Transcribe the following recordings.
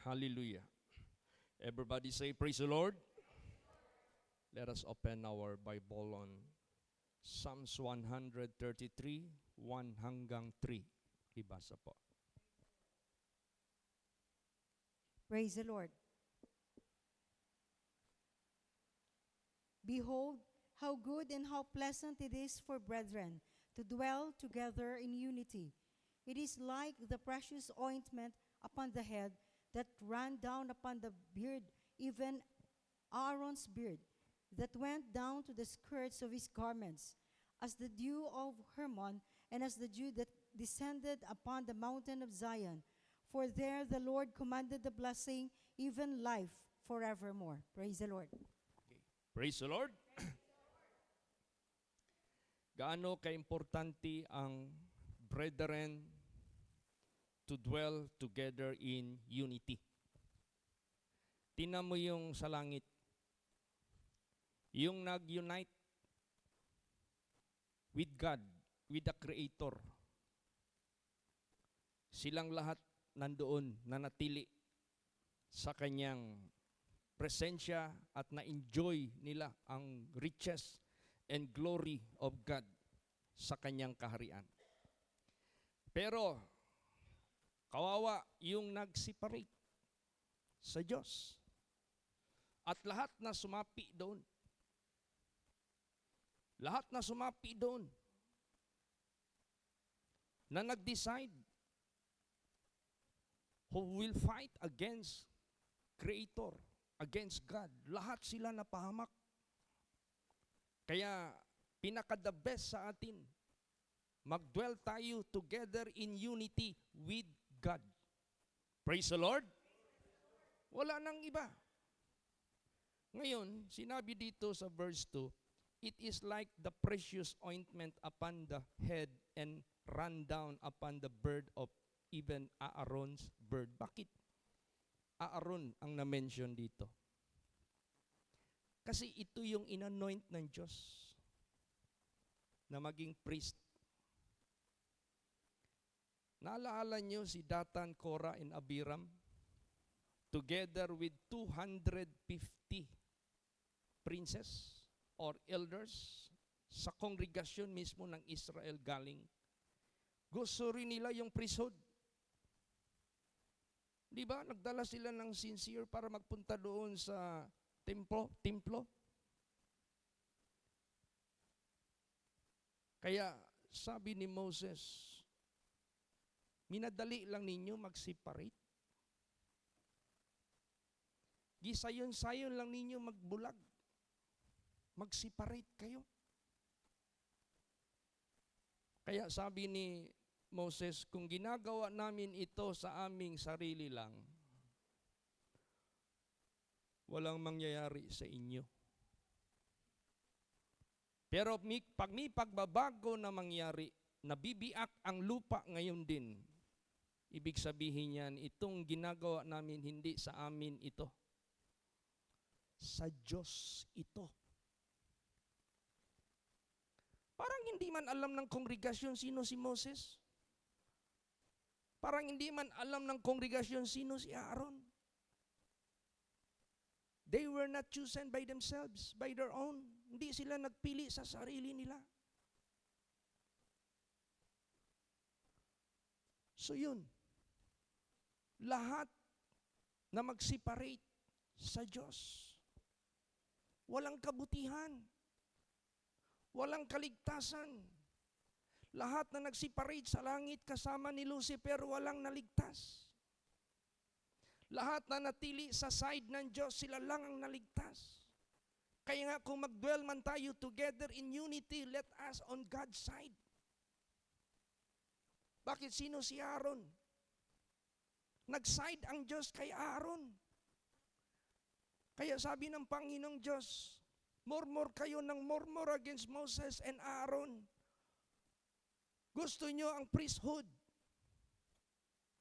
Hallelujah. Everybody say, praise the Lord. Let us open our Bible on Psalms 133, 1 hanggang 3. Ibasa po. Praise the Lord. Behold, how good and how pleasant it is for brethren to dwell together in unity. It is like the precious ointment upon the head that ran down upon the beard, even Aaron's beard, that went down to the skirts of his garments, as the dew of Hermon, and as the dew that descended upon the mountain of Zion. For there the Lord commanded the blessing, even life forevermore. Praise the Lord. Okay. Praise the Lord. Gaano kaimportante ang brethren to dwell together in unity? Tingnan mo yung sa langit. Yung nag-unite with God, with the Creator. Silang lahat nandoon, nanatili sa kanyang presensya at na-enjoy nila ang riches and glory of God sa kanyang kaharian. Pero, kawawa yung nag-separate sa Diyos. At lahat na sumapi doon. Lahat na sumapi doon na nag-decide who will fight against Creator, against God. Lahat sila napahamak. Kaya, pinaka-the best sa atin, mag-dwell tayo together in unity with God. Praise the Lord. Wala nang iba. Ngayon, sinabi dito sa verse 2, it is like the precious ointment upon the head and run down upon the beard of even Aaron's beard. Bakit Aaron ang na-mention dito? Kasi ito yung inanoint ng Diyos na maging priest. Naalaala nyo si Datan, Korah, and Abiram together with 250 princes or elders sa kongregasyon mismo ng Israel galing. Gusto rin nila yung priesthood. Di ba? Nagdala sila ng sincere para magpunta doon sa templo. Kaya sabi ni Moses, minadali lang ninyo mag-separate. Gisayon-sayon lang ninyo magbulag. Mag-separate kayo. Kaya sabi ni Moses, kung ginagawa namin ito sa aming sarili lang, walang mangyayari sa inyo. Pero pag may pagbabago na mangyari, nabibiak ang lupa ngayon din. Ibig sabihin yan, itong ginagawa namin hindi sa amin ito. Sa Diyos ito. Parang hindi man alam ng kongregasyon sino si Moses. Parang hindi man alam ng kongregasyon sino si Aaron. They were not chosen by themselves, by their own. Hindi sila nagpili sa sarili nila. So yun, lahat na mag-separate sa Diyos, walang kabutihan, walang kaligtasan. Lahat na nag-separate sa langit kasama ni Lucifer, walang naligtas. Lahat na natili sa side ng Diyos, sila lang ang naligtas. Kaya nga kung mag-dwell man tayo together in unity, let us on God's side. Bakit sino si Aaron? Nag-side ang Diyos kay Aaron. Kaya sabi ng Panginoong Diyos, murmur kayo ng murmur against Moses and Aaron. Gusto nyo ang priesthood.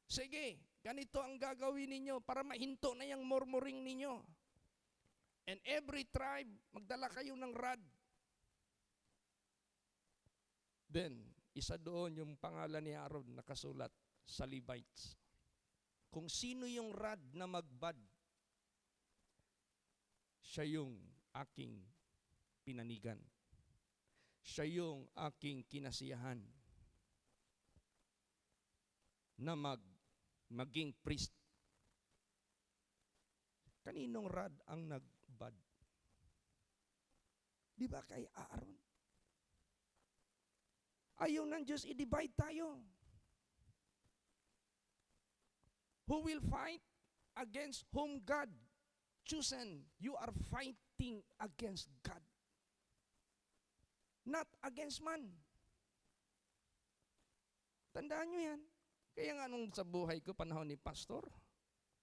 Sige, ganito ang gagawin ninyo para mahinto na yung murmuring ninyo. And every tribe, magdala kayo ng rod. Then, isa doon yung pangalan ni Aaron nakasulat sa Levites. kung sino yung rod na magbad, siya yung aking pinanigan. Siya yung aking kinasiyahan na maging priest. Kaninong rod ang nagbad? Di ba kay Aaron? Ayaw ng Diyos i-divide tayo. Who will fight against whom God chosen? You are fighting against God. Not against man. Tandaan nyo yan. Kaya nga nung sa buhay ko, panahon ni Pastor,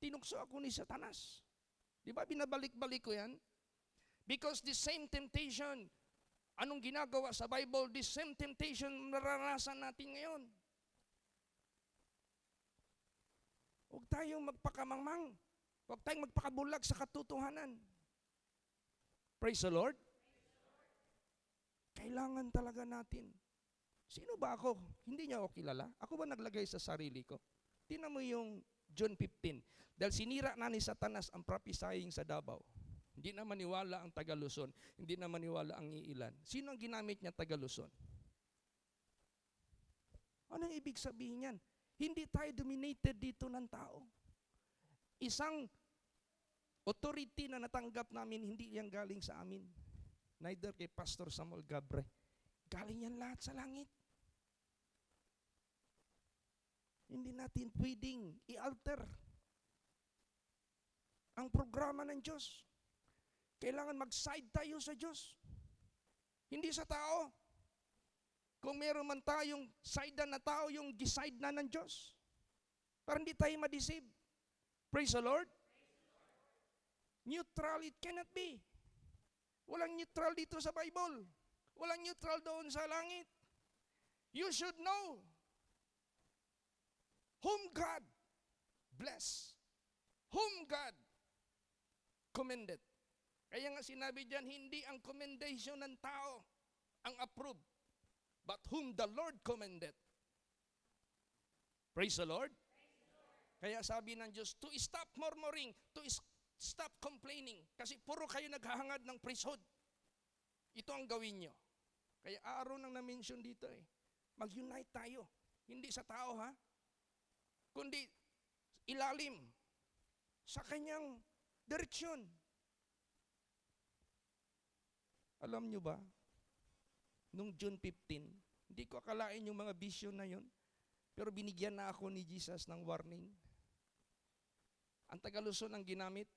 tinukso ako ni Satanas. Di ba binabalik-balik ko yan? Because the same temptation, anong ginagawa sa Bible, the same temptation naranasan natin ngayon. Huwag tayong magpakamangmang. Huwag tayong magpakabulag sa katotohanan. Praise the Lord. Kailangan talaga natin. Sino ba ako? Hindi niya ako kilala. Ako ba naglagay sa sarili ko? Tingnan mo yung John 15. Dahil sinira na ni Satanas ang prophesying sa Davao. Hindi na maniwala ang taga Luzon. Hindi na maniwala ang iilan. Sino ang ginamit niya taga Luzon? Anong ibig sabihin yan? Hindi tayo dominated dito ng tao. Isang authority na natanggap namin, hindi yan galing sa amin. Neither kay Pastor Samuel Gabre. Galing yan lahat sa langit. Hindi natin pwedeng i-alter ang programa ng Diyos. Kailangan mag-side tayo sa Diyos. Hindi sa tao. Kung meron man tayong side na tao, yung decide na ng Diyos. Para hindi tayo ma-deceive. Praise the Lord. Neutral it cannot be. Walang neutral dito sa Bible. Walang neutral doon sa langit. You should know whom God bless, whom God commended. Kaya nga sinabi diyan, hindi ang commendation ng tao ang approved, but whom the Lord commended. Praise the Lord. Kaya sabi ng Diyos, to stop murmuring, to stop complaining. Kasi puro kayo naghahangad ng priesthood. Ito ang gawin nyo. Kaya Aaron ang na-mention dito eh. Mag-unite tayo. Hindi sa tao ha. Kundi ilalim sa kanyang direksyon. Alam nyo ba, nung June 15, hindi ko akalain yung mga vision na yun, pero binigyan na ako ni Jesus ng warning. Ang Taga-Luzon ang ginamit,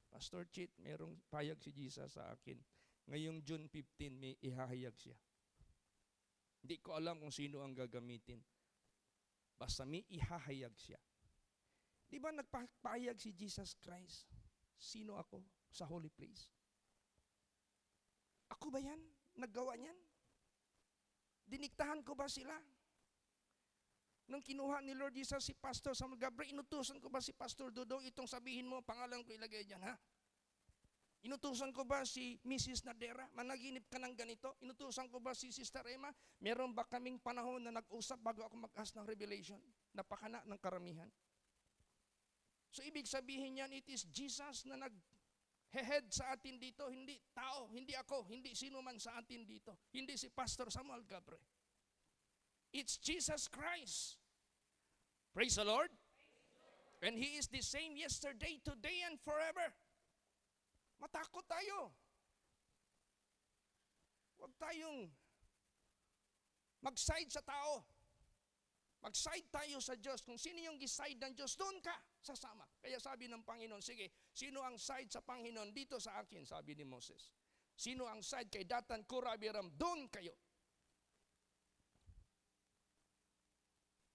Pastor Chit, merong payag si Jesus sa akin. Ngayong June 15, may ihahayag siya. Hindi ko alam kung sino ang gagamitin. Basta may ihahayag siya. Di ba nagpahayag si Jesus Christ? Sino ako sa holy place? Ako ba yan? Naggawa niyan? Diniktahan ko ba sila? Nung kinuha ni Lord Jesus si Pastor Samuel Gabre, inutusan ko ba si Pastor Dudong, itong sabihin mo, pangalan ko ilagay dyan, ha? Inutusan ko ba si Mrs. Nadera, managinip ka ng ganito? Inutusan ko ba si Sister Emma? Meron ba kaming panahon na nag-usap bago ako mag-ask ng revelation? Napakana ng karamihan. So ibig sabihin yan, it is Jesus na nag-head sa atin dito, hindi tao, hindi ako, hindi sino man sa atin dito, hindi si Pastor Samuel Gabre. It's Jesus Christ. Praise the Lord. And He is the same yesterday, today, and forever. Matakot tayo. Huwag tayong mag-side sa tao. Mag-side tayo sa Diyos. Kung sino yung giside ng Diyos, doon ka sasama. Kaya sabi ng Panginoon, sige, sino ang side sa Panginoon? Dito sa akin, sabi ni Moses. Sino ang side kay Datan, Kora, Abiram? Doon kayo.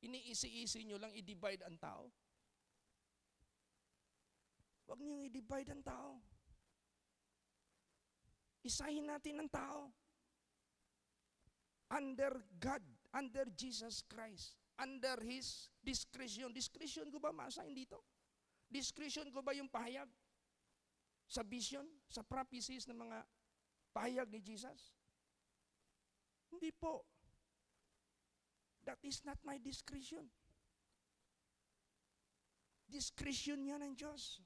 Iniisi-isi nyo lang i-divide ang tao. Huwag niyong i-divide ang tao. Isahin natin ang tao. Under God, under Jesus Christ, under His discretion. Discretion ko ba masahin dito? Discretion ko ba yung pahayag? Sa vision, sa prophecies ng mga pahayag ni Jesus? Hindi po. That is not my discretion. Discretion yan ng Diyos.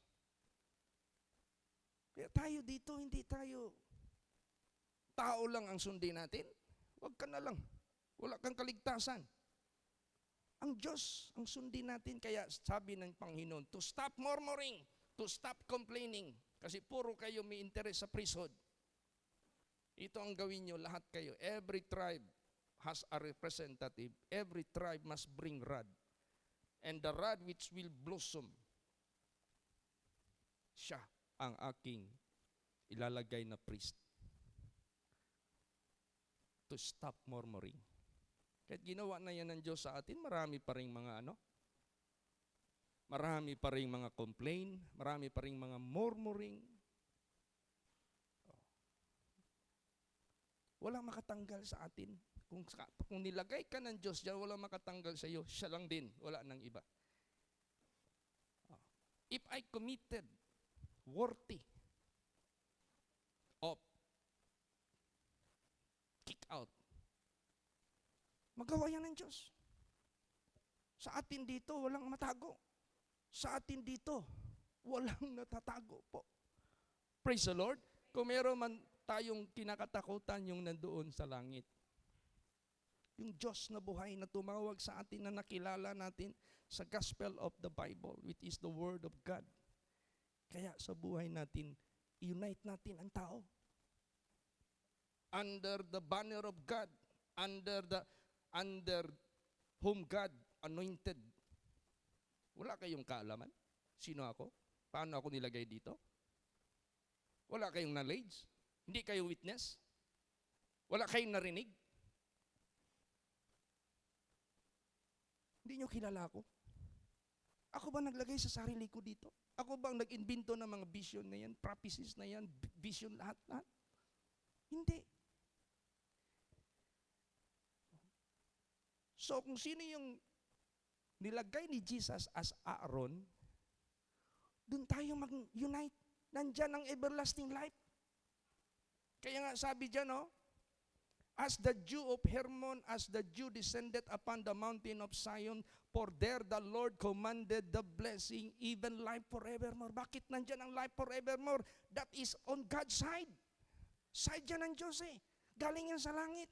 Kaya tayo dito, hindi tayo tao lang ang sundin natin. Huwag ka na lang. Wala kang kaligtasan. Ang Diyos ang sundin natin. Kaya sabi ng Panginoon, to stop murmuring, to stop complaining. Kasi puro kayo may interest sa priesthood. Ito ang gawin nyo, lahat kayo. Every tribe has a representative. Every tribe must bring rod. And the rod which will blossom, siya ang aking ilalagay na priest. To stop murmuring. Kahit ginawa na yan ng Diyos sa atin, marami pa rin mga marami pa rin mga complain, marami pa rin mga murmuring. Walang makatanggal sa atin. Kung nilagay ka ng Diyos dyan, walang makatanggal sa iyo. Siya lang din, wala nang iba. If I committed worthy of kick out, magawa yan ng Diyos. Sa atin dito, walang matago. Sa atin dito, walang natatago po. Praise the Lord. Kung meron man tayong kinakatakutan yung nandoon sa langit. Yung Diyos na buhay na tumawag sa atin na nakilala natin sa gospel of the Bible, which is the Word of God. Kaya sa buhay natin, unite natin ang tao. Under the banner of God, under whom God anointed. Wala kayong kaalaman? Sino ako? Paano ako nilagay dito? Wala kayong knowledge? Hindi kayo witness? Wala kayong narinig? Hindi nyo kilala ako? Ako ba naglagay sa sarili ko dito? Ako ba ang nag-invento ng mga vision na yan, prophecies na yan, vision lahat-lahat? Hindi. So kung sino yung nilagay ni Jesus as Aaron, dun tayo mag-unite. Nandyan ang everlasting life. Kaya nga sabi dyan, as the dew of Hermon, as the dew descended upon the mountain of Zion, for there the Lord commanded the blessing, even life forevermore. Bakit nandyan ang life forevermore? That is on God's side. Side yan ng Diyos Galing yan sa langit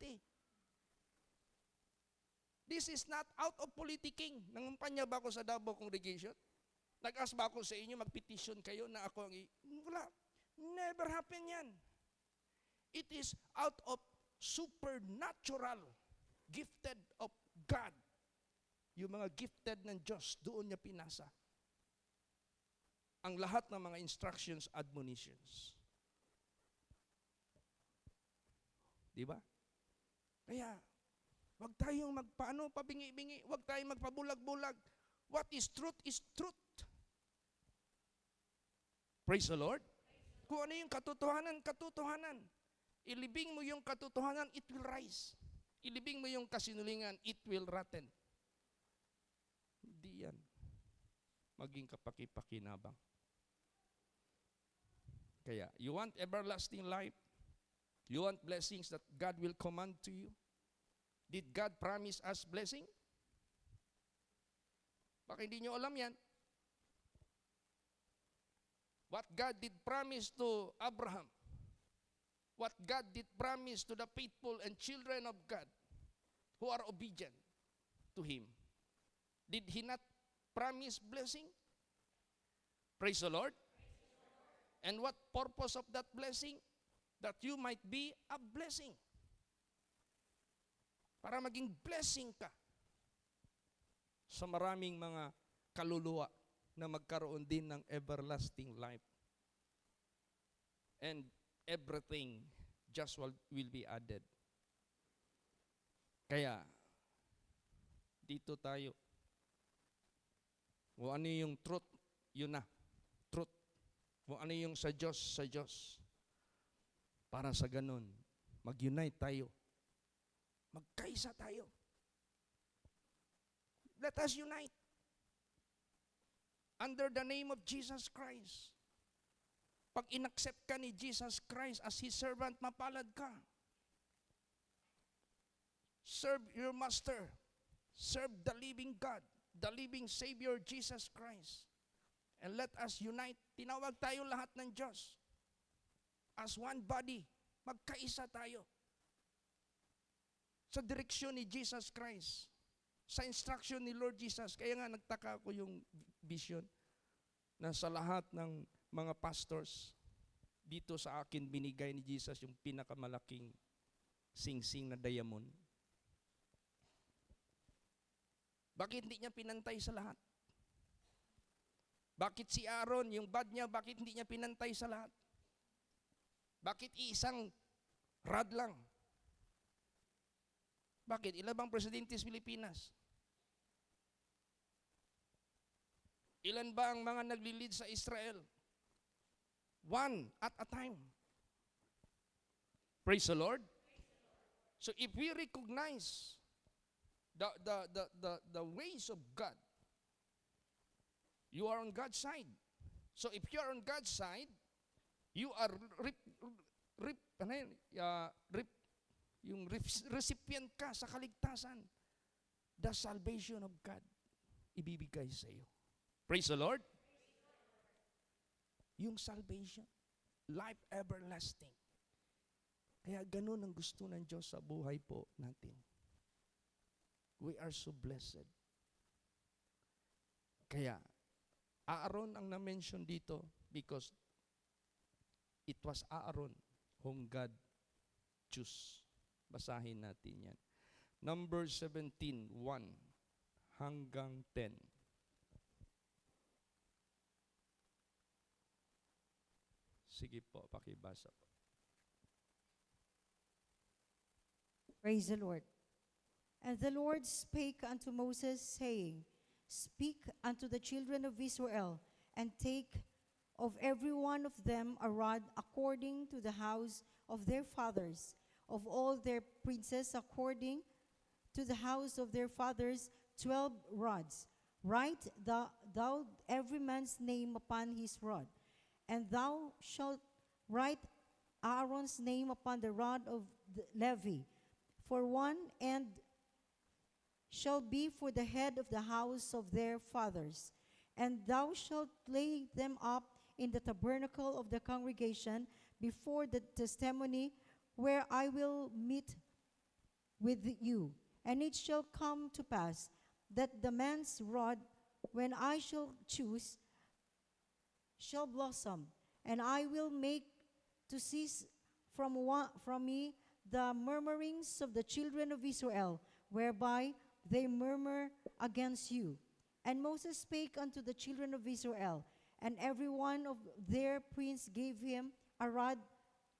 This is not out of politicking. Nangumpanya ba ako sa Davao Congregation? Nag-ask ba ako sa inyo, mag-petition kayo na ako ang wala. Never happen yan. It is out of supernatural, gifted of God. Yung mga gifted ng Diyos, doon niya pinasa. Ang lahat ng mga instructions, admonitions. Di ba? Kaya, wag tayong pabingi-bingi. Wag tayong magpabulag-bulag. What is truth is truth. Praise the Lord. Kung ano yung katotohanan, katotohanan. Ilibing mo yung katotohanan, it will rise. Ilibing mo yung kasinungalingan, it will rotten. Hindi yan maging kapaki-pakinabang. Kaya, you want everlasting life? You want blessings that God will command to you? Did God promise us blessing? Baka hindi nyo alam yan. What God did promise to Abraham, what God did promise to the faithful and children of God who are obedient to Him, did He not promise blessing? Praise the Lord. And what purpose of that blessing? That you might be a blessing. Para maging blessing ka sa maraming mga kaluluwa na magkaroon din ng everlasting life. And everything just will be added. Kaya, dito tayo. Kung ano yung truth, yun na. Truth. Kung ano yung sa Diyos, sa Diyos. Para sa ganun, mag-unite tayo. Magkaisa tayo. Let us unite. Under the name of Jesus Christ. Pag inaccept ka ni Jesus Christ as His servant, mapalad ka. Serve your master. Serve the living God, the living Savior Jesus Christ. And let us unite. Tinawag tayo lahat ng Diyos. As one body. Magkaisa tayo. Sa direksyon ni Jesus Christ. Sa instruction ni Lord Jesus. Kaya nga nagtaka ko yung vision na sa lahat ng mga pastors, dito sa akin binigay ni Jesus yung pinakamalaking sing-sing na diamond. Bakit hindi niya pinantay sa lahat? Bakit si Aaron, yung bad niya, bakit hindi niya pinantay sa lahat? Bakit isang rod lang? Bakit? Ilan bang presidente sa Pilipinas? Ilan ba ang mga nagli-lead sa Israel? One at a time. Praise the Lord. So if we recognize the ways of God, you are on God's side. So if you are on God's side, you are recipient ka sa kaligtasan. The salvation of God ibibigay sa iyo. Praise the Lord. Yung salvation, life everlasting. Kaya ganun ang gusto ng Diyos sa buhay po natin. We are so blessed. Kaya, Aaron ang na-mention dito because it was Aaron whom God chose. Basahin natin yan. Number 17, 1 hanggang 10. Sige po, pakibasa po. Praise the Lord. And the Lord spake unto Moses, saying, Speak unto the children of Israel, and take of every one of them a rod according to the house of their fathers, of all their princes according to the house of their fathers, 12 rods. Write thou every man's name upon his rod, and thou shalt write Aaron's name upon the rod of Levi, for one, and shall be for the head of the house of their fathers. And thou shalt lay them up in the tabernacle of the congregation before the testimony where I will meet with you. And it shall come to pass that the man's rod, when I shall choose, shall blossom, and I will make to cease from me the murmurings of the children of Israel, whereby they murmur against you. And Moses spake unto the children of Israel, and every one of their prince gave him a rod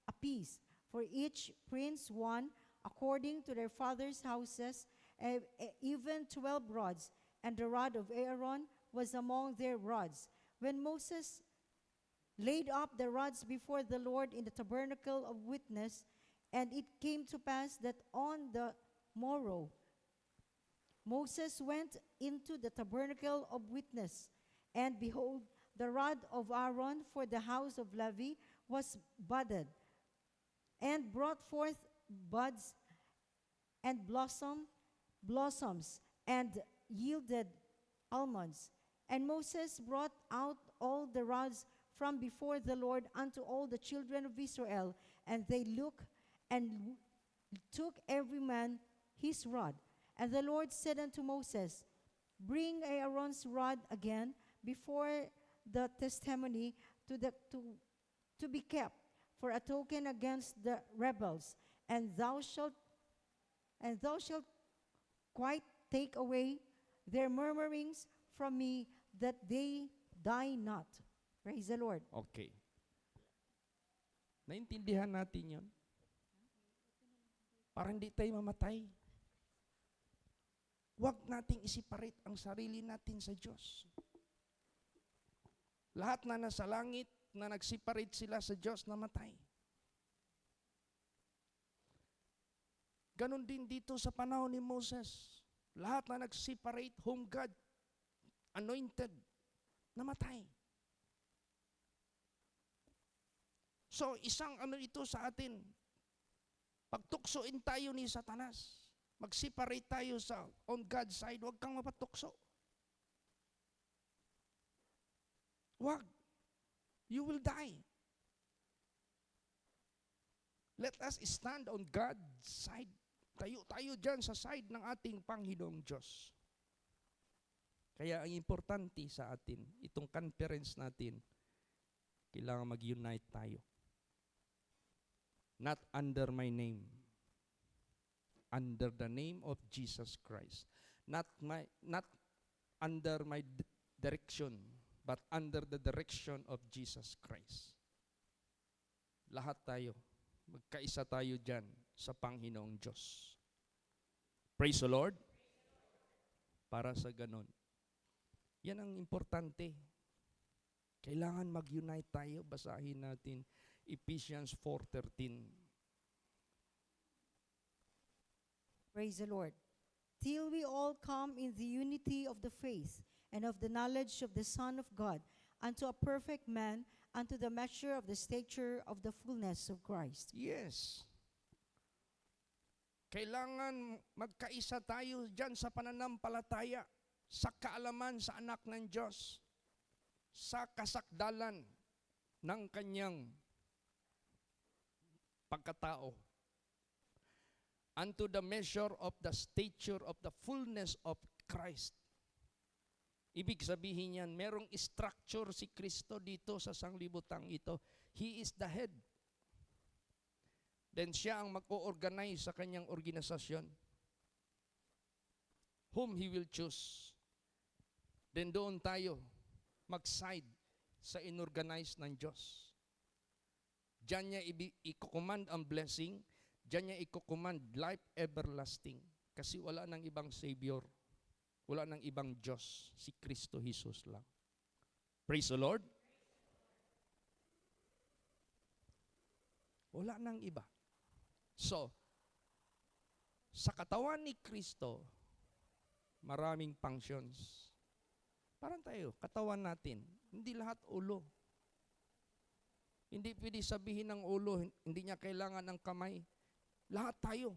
apiece, for each prince one, according to their fathers' houses, even 12 rods. And the rod of Aaron was among their rods. When Moses laid up the rods before the Lord in the tabernacle of witness, and it came to pass that on the morrow Moses went into the tabernacle of witness, and behold, the rod of Aaron for the house of Levi was budded, and brought forth buds and blossoms, and yielded almonds. And Moses brought out all the rods from before the Lord unto all the children of Israel, and they looked and took every man his rod. And the Lord said unto Moses, Bring Aaron's rod again before the testimony to be kept for a token against the rebels, and thou shalt quite take away their murmurings from me, that they die not. Praise the Lord. Okay. Naintindihan natin yun? Para hindi tayo mamatay. Huwag nating isiparate ang sarili natin sa Diyos. Lahat na nasa langit, na nagsiparate sila sa Diyos, namatay. Ganon din dito sa panahon ni Moses. Lahat na nagsiparate, whom God anointed, namatay. So, isang ito sa atin, pagtuksoin tayo ni Satanas. Mag-separate tayo on God's side, huwag kang mapatukso. Wag. You will die. Let us stand on God's side. Tayo dyan sa side ng ating Panginoong Diyos. Kaya ang importante sa atin, itong conference natin, kailangan mag-unite tayo. Not under my name. Under the name of Jesus Christ. Not under my direction, but under the direction of Jesus Christ. Lahat tayo, magkaisa tayo dyan sa Panginoong Diyos. Praise the Lord. Para sa ganon. Yan ang importante. Kailangan mag-unite tayo. Basahin natin Ephesians 4:13. Praise the Lord. Till we all come in the unity of the faith and of the knowledge of the Son of God, unto a perfect man, unto the measure of the stature of the fullness of Christ. Yes. Kailangan magkaisa tayo dyan sa pananampalataya, sa kaalaman sa anak ng Diyos, sa kasakdalan ng kanyang pagkatao. Unto the measure of the stature of the fullness of Christ. Ibig sabihin yan, merong structure si Kristo dito sa sanglibutang ito. He is the head. Then siya ang mag-o-organize sa kanyang organisasyon. Whom He will choose. Then doon tayo mag-side sa inorganize ng Diyos. Diyan niya i-command ang blessing, diyan niya i-command life everlasting. Kasi wala nang ibang Savior, wala nang ibang Diyos, si Kristo Jesus lang. Praise the Lord. Wala nang iba. So, sa katawan ni Kristo, maraming functions. Parang tayo, katawan natin, hindi lahat ulo. Hindi pwede sabihin ng ulo, hindi niya kailangan ng kamay. Lahat tayo.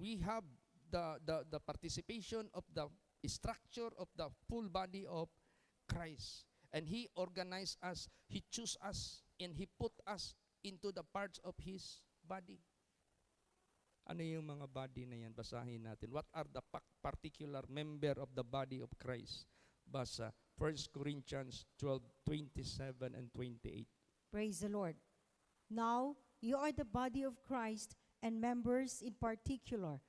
We have the participation of the structure of the full body of Christ. And He organized us, He chose us, and He put us into the parts of His body. Ano yung mga body na yan? Basahin natin. What are the particular member of the body of Christ? Basa 1 Corinthians 12:27 and 28. Praise the Lord. Now, you are the body of Christ and members in particular.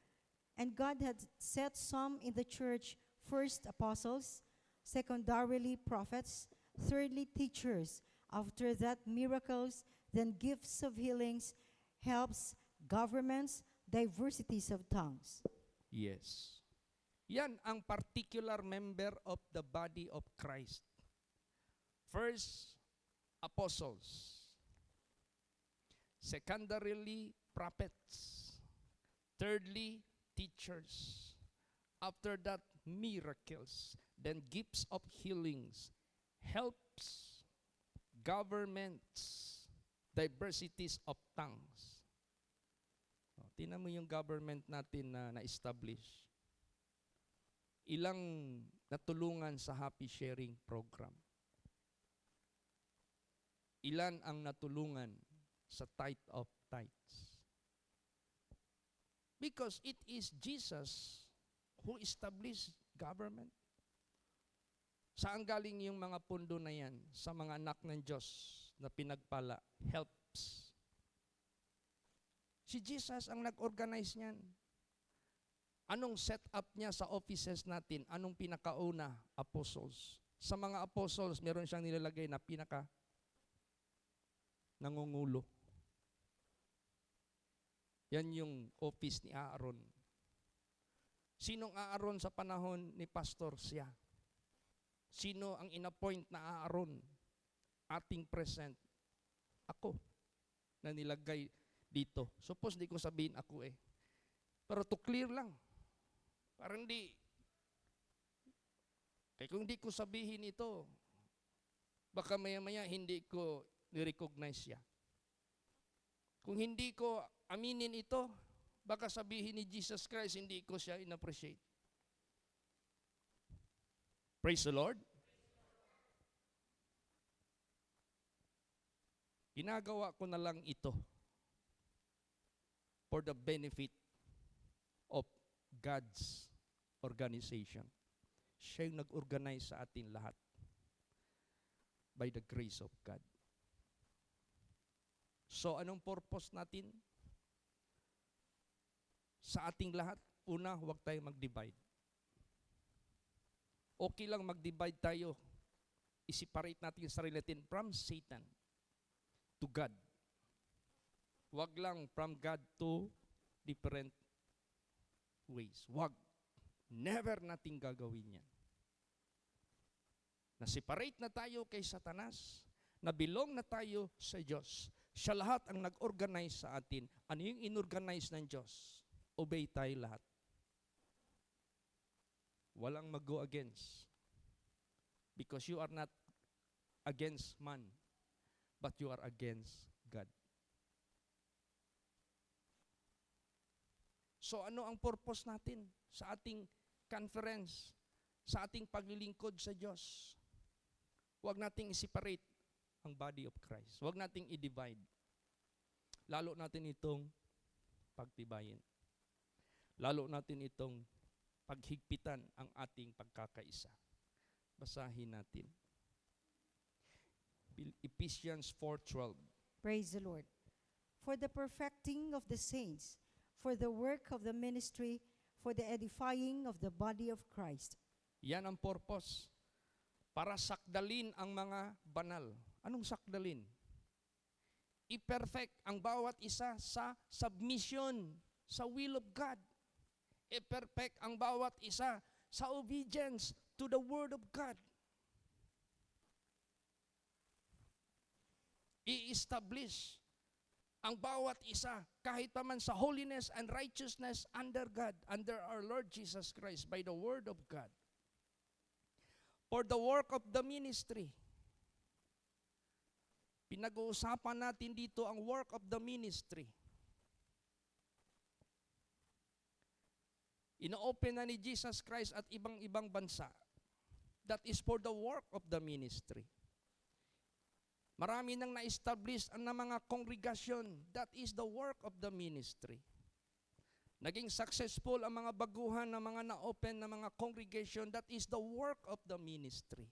And God had set some in the church, first apostles, secondarily prophets, thirdly teachers, after that miracles, then gifts of healings, helps, governments, diversities of tongues. Yes. Yan ang particular member of the body of Christ. First, apostles. Secondarily, prophets. Thirdly, teachers. After that, miracles. Then gifts of healings, helps, governments, diversities of tongues. Tingnan mo yung government natin na na-establish. Ilang natulungan sa happy sharing program. Ilan ang natulungan sa tithe of tithes. Because it is Jesus who established government. Saan galing yung mga pundo na yan? Sa mga anak ng Diyos na pinagpala, helps. Si Jesus ang nag-organize niyan. Anong setup niya sa offices natin? Anong pinakauna? Apostles. Sa mga apostles, meron siyang nilalagay na pinaka nangungulo. Yan yung office ni Aaron. Sinong Aaron sa panahon ni Pastor siya? Sino ang inappoint na Aaron? Ating present. Ako. Na nilagay dito. Suppose di ko sabihin ako eh. Pero to clear lang. Parang di. Kaya kung di ko sabihin ito, baka maya-maya hindi ko ni-recognize siya. Kung hindi ko aminin ito, baka sabihin ni Jesus Christ, hindi ko siya in-appreciate. Praise the Lord. Ginagawa ko na lang ito for the benefit of God's organization. Siya yung nag-organize sa atin lahat by the grace of God. So, anong purpose natin? Sa ating lahat, una, huwag tayong mag-divide. Okay lang mag-divide tayo. I-separate natin yung sarili natin from Satan to God. Huwag lang from God to different ways. Huwag. Never nating gagawin yan. Na-separate na tayo kay Satanas. Na-belong na tayo sa Diyos. Siya lahat ang nag-organize sa atin. Ano yung inorganize ng Diyos? Obey tayo lahat. Walang mag-go against. Because you are not against man, but you are against God. So ano ang purpose natin sa ating conference, sa ating paglilingkod sa Diyos? Huwag nating i-separate ang body of Christ. Huwag nating i-divide. Lalo natin itong pagtibayin. Lalo natin itong paghigpitan ang ating pagkakaisa. Basahin natin. Ephesians 4:12. Praise the Lord. For the perfecting of the saints, for the work of the ministry, for the edifying of the body of Christ. Yan ang purpose. Para sakdalin ang mga banal. Anong sakdalin? I-perfect ang bawat isa sa submission, sa will of God. I-perfect ang bawat isa sa obedience to the Word of God. I-establish ang bawat isa kahit pa man sa holiness and righteousness under God, under our Lord Jesus Christ, by the Word of God. For the work of the ministry. Pinag-uusapan natin dito ang work of the ministry. Ino-open na ni Jesus Christ at ibang-ibang bansa. That is for the work of the ministry. Marami nang na-establish ang mga kongregasyon. That is the work of the ministry. Naging successful ang mga baguhan ng mga na-open na mga congregation. That is the work of the ministry.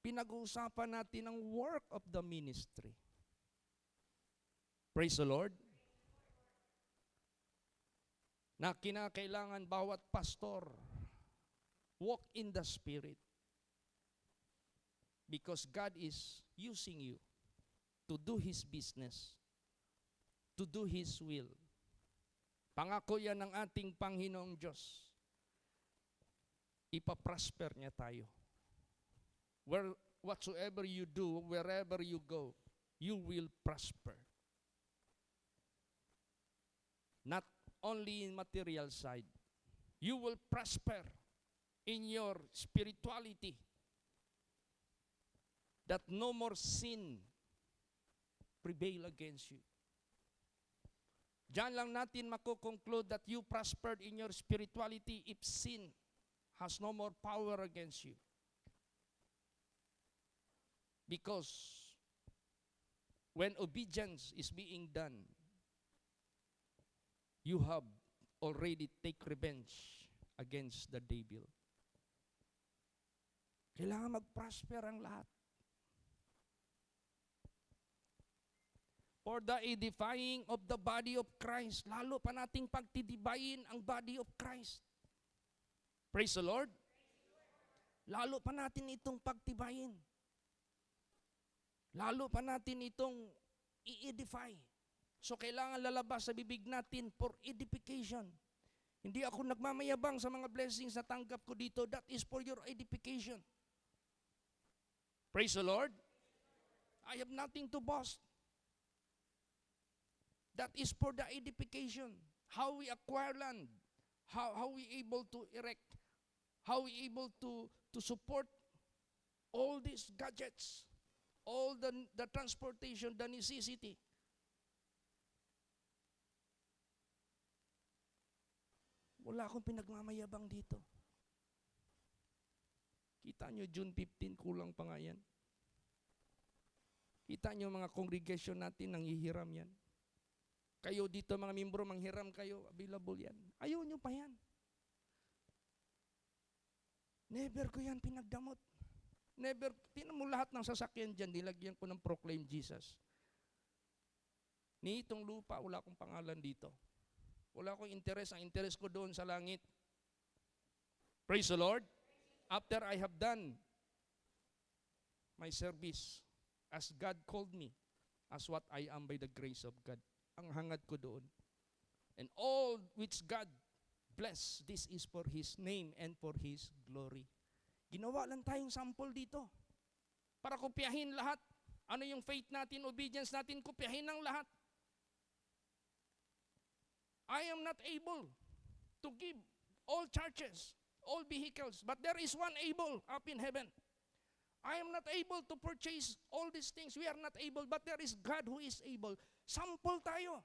Pinag-uusapan natin ang work of the ministry. Praise the Lord. Na kinakailangan bawat pastor walk in the Spirit. Because God is using you to do His business, to do His will. Pangako yan ng ating Panginoong Diyos. Ipaprosper niya tayo. Whatsoever you do, wherever you go, you will prosper. Not only in material side. You will prosper in your spirituality. That no more sin prevail against you. Diyan lang natin makukonclude that you prospered in your spirituality if sin has no more power against you. Because when obedience is being done, you have already take revenge against the devil. Kailangan mag-prosper ang lahat. For the edifying of the body of Christ. Lalo pa nating pagtitibayin ang body of Christ. Praise the Lord. Lalo pa natin itong pagtibayin. Lalo pa natin itong i-edify. So kailangan lalabas sa bibig natin for edification. Hindi ako nagmamayabang sa mga blessings na tanggap ko dito. That is for your edification. Praise the Lord. I have nothing to boast. That is for the edification. How we acquire land. How we able to erect. How we able to support all these gadgets. All the transportation, the necessity. Wala akong pinagmamayabang dito. Kita nyo, June 15, kulang pa nga yan. Kita niyo mga congregation natin, nanghihiram yan. Kayo dito mga membro, manghiram kayo, available yan. Ayaw nyo pa yan. Never ko yan pinagdamot. Never, tinan mo lahat ng sasakyan dyan, nilagyan ko ng Proclaim Jesus. Ni itong lupa, wala akong pangalan dito. Wala akong interest, ang interest ko doon sa langit. Praise the Lord. After I have done my service, as God called me, as what I am by the grace of God, ang hangad ko doon. And all which God bless, this is for His name and for His glory. Ginawa lang tayong sample dito. Para kopyahin lahat. Ano yung faith natin, obedience natin, kopyahin ng lahat. I am not able to give all churches, all vehicles, but there is one able up in heaven. I am not able to purchase all these things. We are not able, but there is God who is able. Sample tayo.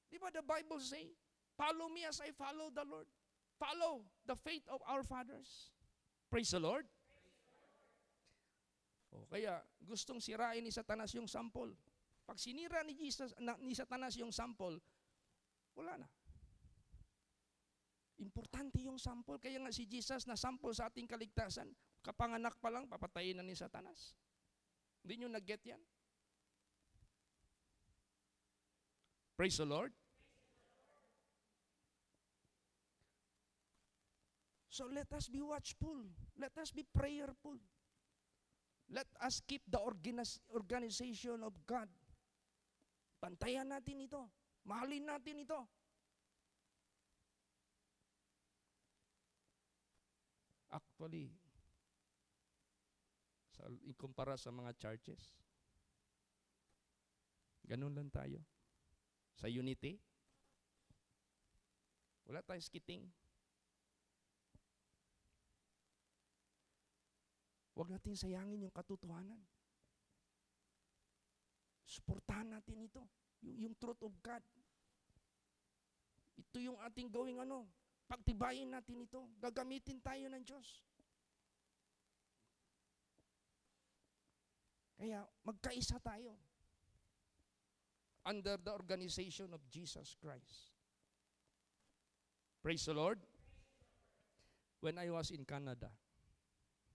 Di ba the Bible say, follow me as I follow the Lord. Follow the faith of our fathers. Praise the Lord. O, kaya gustong sirain ni Satanas yung sample. Pag sinira ni Satanas yung sample, wala na. Importante yung sample. Kaya nga si Jesus na sample sa ating kaligtasan, kapanganak pa lang, papatayin na ni Satanas. Hindi nyo nag-get yan? Praise the Lord. So let us be watchful. Let us be prayerful. Let us keep the organization of God. Pantayan natin ito. Mahalin natin ito. Actually, ikumpara sa mga churches, ganun lang tayo. Sa unity, wala tayong skiting. Huwag natin sayangin yung katotohanan. Suportahan natin ito. Yung truth of God. Ito yung ating gawing pagtibayin natin ito. Gagamitin tayo ng Diyos. Kaya magkaisa tayo under the organization of Jesus Christ. Praise the Lord. When I was in Canada,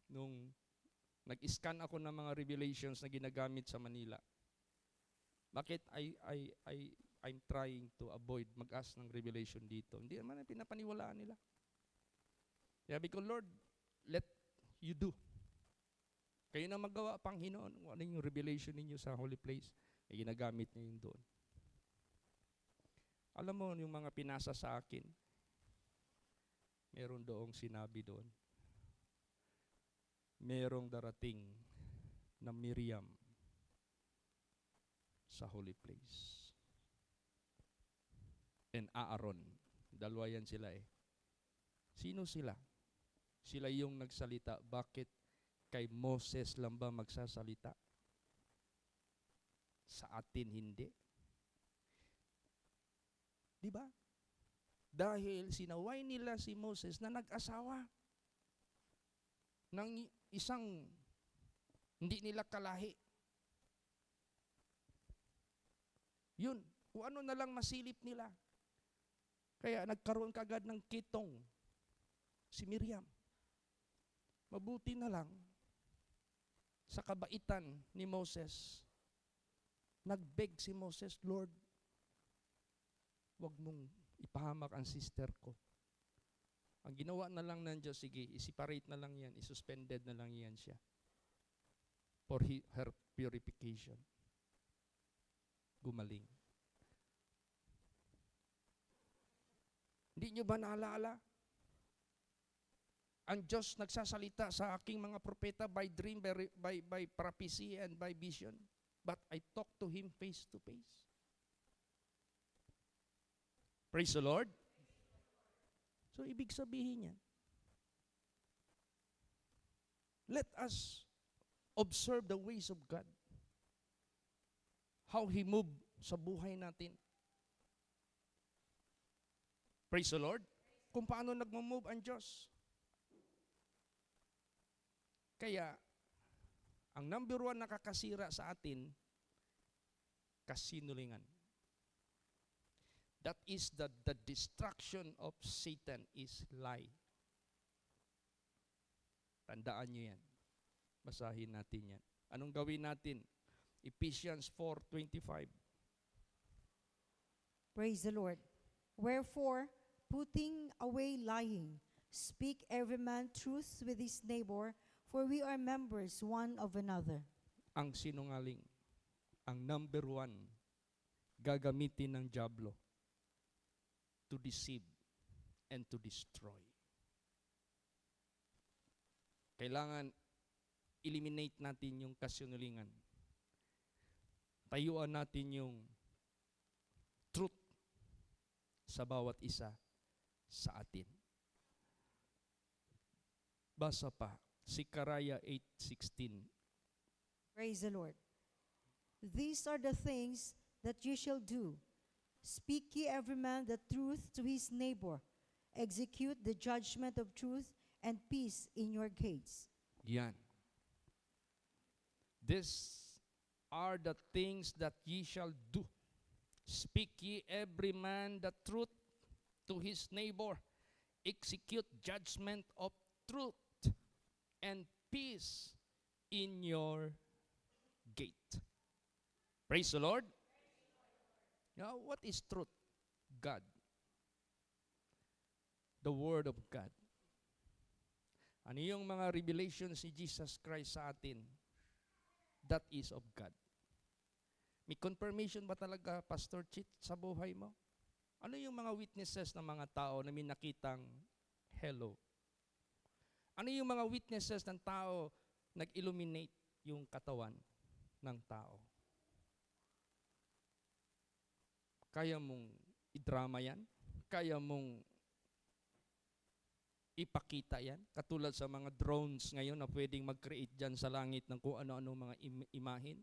nung nag-scan ako ng mga revelations na ginagamit sa Manila, bakit I'm trying to avoid mag-ask ng revelation dito? Hindi naman pinapaniwalaan nila. Sabi ko, Lord, let you do. Kayo na magawa, Panginoon, kung ano yung revelation ninyo sa holy place, ay ginagamit niyo yun doon. Alam mo, yung mga pinasa sa akin, meron doong sinabi doon, merong darating na Miriam sa holy place. And Aaron, dalawa yan sila eh. Sino sila? Sila yung nagsalita. Bakit kay Moses lang ba magsasalita? Sa atin hindi. Di ba? Dahil sinaway nila si Moses na nag-asawa ng isang hindi nila kalahi. Yun, kung ano na lang masilip nila. Kaya nagkaroon kagad ng kitong si Miriam. Mabuti na lang sa kabaitan ni Moses, nag-beg si Moses, Lord, wag mong ipahamak ang sister ko. Ang ginawa na lang ng Diyos, sige, i-separate na lang yan, i-suspended na lang yan siya for her purification. Gumaling. Hindi nyo ba naalala? Ang Diyos nagsasalita sa aking mga propeta by dream, by prophecy, and by vision. But I talk to Him face to face. Praise the Lord. So, ibig sabihin yan, let us observe the ways of God. How He moved sa buhay natin. Praise the Lord. Kung paano nagmo-move ang Diyos. Kaya, Ang number one nakakasira sa atin, kasinungalingan. That is the destruction of Satan is lie. Tandaan nyo yan. Basahin natin yan. Anong gawin natin? Ephesians 4:25. Praise the Lord. Wherefore, putting away lying, speak every man truth with his neighbor, for we are members one of another. Ang sinungaling, ang number one, gagamitin ng dyablo to deceive and to destroy. Kailangan eliminate natin yung kasinungalingan. Tayuan natin yung truth sa bawat isa sa atin. Basa pa, Zechariah 8:16. Praise the Lord. These are the things that you shall do. Speak ye every man the truth to his neighbor. Execute the judgment of truth and peace in your gates. Yan. These are the things that ye shall do. Speak ye every man the truth to his neighbor. Execute judgment of truth and peace in your gate. Praise the Lord. Now, what is truth? God. The Word of God. Ano yung mga revelations ni Jesus Christ sa atin? That is of God. May confirmation ba talaga, Pastor Chit, sa buhay mo? Ano yung mga witnesses ng mga tao na may nakitang hello? Ano yung mga witnesses ng tao nag-illuminate yung katawan ng tao? Kaya mong i-drama yan? Kaya mong ipakita yan? Katulad sa mga drones ngayon na pwedeng mag-create dyan sa langit ng kung ano-ano mga imahin.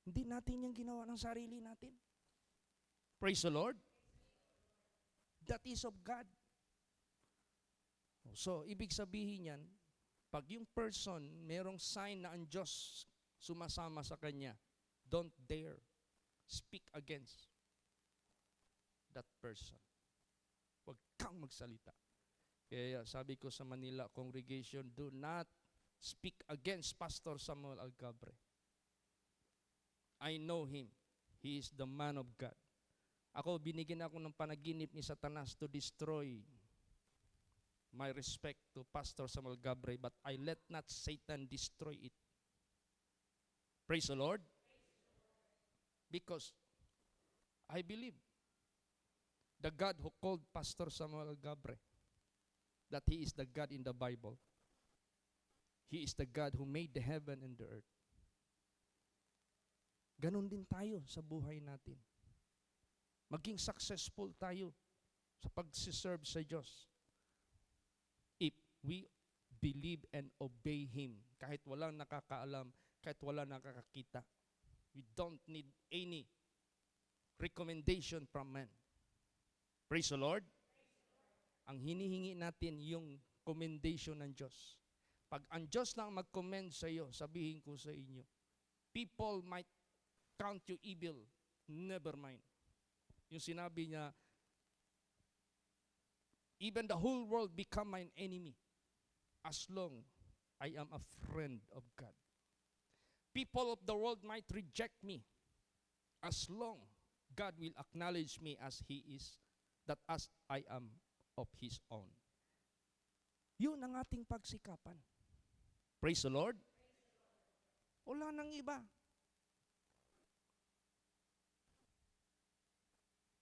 Hindi natin yung ginawa ng sarili natin. Praise the Lord. That is of God. So, ibig sabihin yan, pag yung person, merong sign na ang Diyos sumasama sa kanya, don't dare speak against that person. Huwag kang magsalita. Kaya sabi ko sa Manila congregation, do not speak against Pastor Samuel Algabre. I know him. He is the man of God. Ako, binigyan ako ng panaginip ni Satanas to destroy my respect to Pastor Samuel Gabre, but I let not Satan destroy it. Praise the Lord. Because I believe the God who called Pastor Samuel Gabre, that he is the God in the Bible. He is the God who made the heaven and the earth. Ganon din tayo sa buhay natin. Maging successful tayo sa pagsiserve sa Diyos. If we believe and obey Him, kahit walang nakakaalam, kahit walang nakakakita, we don't need any recommendation from man. Praise the Lord. Ang hinihingi natin yung commendation ng Diyos. Pag ang Diyos lang mag-commend sa iyo, sabihin ko sa inyo, people might count you evil, never mind. Yung sinabi niya, even the whole world become my enemy as long I am a friend of God. People of the world might reject me as long God will acknowledge me as He is, that as I am of His own. Yun ang ating pagsikapan. Praise the Lord. Wala nang iba.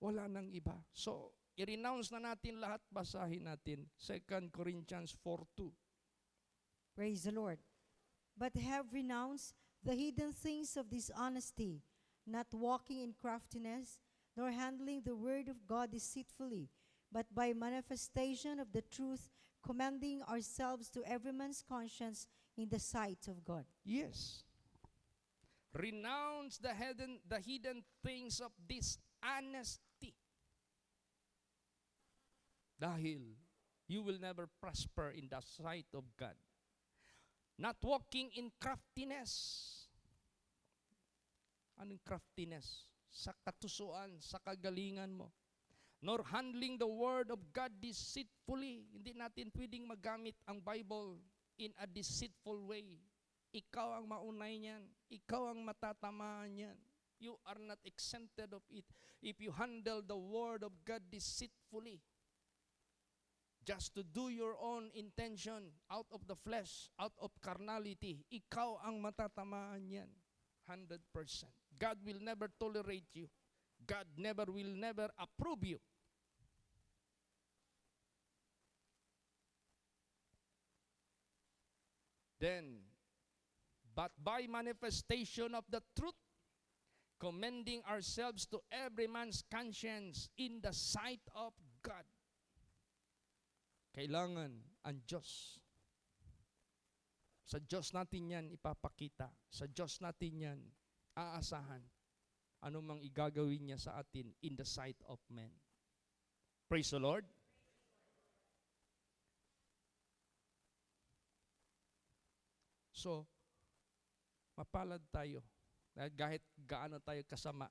Wala nang iba. So, i-renounce na natin lahat, basahin natin. 2 Corinthians 4:2. Praise the Lord. But have renounced the hidden things of dishonesty, not walking in craftiness, nor handling the word of God deceitfully, but by manifestation of the truth, commending ourselves to every man's conscience in the sight of God. Yes. Renounce the hidden things of dishonesty. Dahil you will never prosper in the sight of God. Not walking in craftiness. Anong craftiness? Sa katusuan, sa kagalingan mo. Nor handling the word of God deceitfully. Hindi natin pwedeng magamit ang Bible in a deceitful way. Ikaw ang maunay niyan. Ikaw ang matatamaan niyan. You are not exempted of it if you handle the word of God deceitfully. Just to do your own intention out of the flesh, out of carnality. Ikaw ang matatamaan niyan. 100%. God will never tolerate you. God will never approve you. Then, but by manifestation of the truth, commending ourselves to every man's conscience in the sight of God. Kailangan ang Diyos. Sa Diyos natin yan ipapakita. Sa Diyos natin yan aasahan. Ano mang igagawin niya sa atin in the sight of men. Praise the Lord. So, mapalad tayo. Dahil kahit gaano tayo kasama,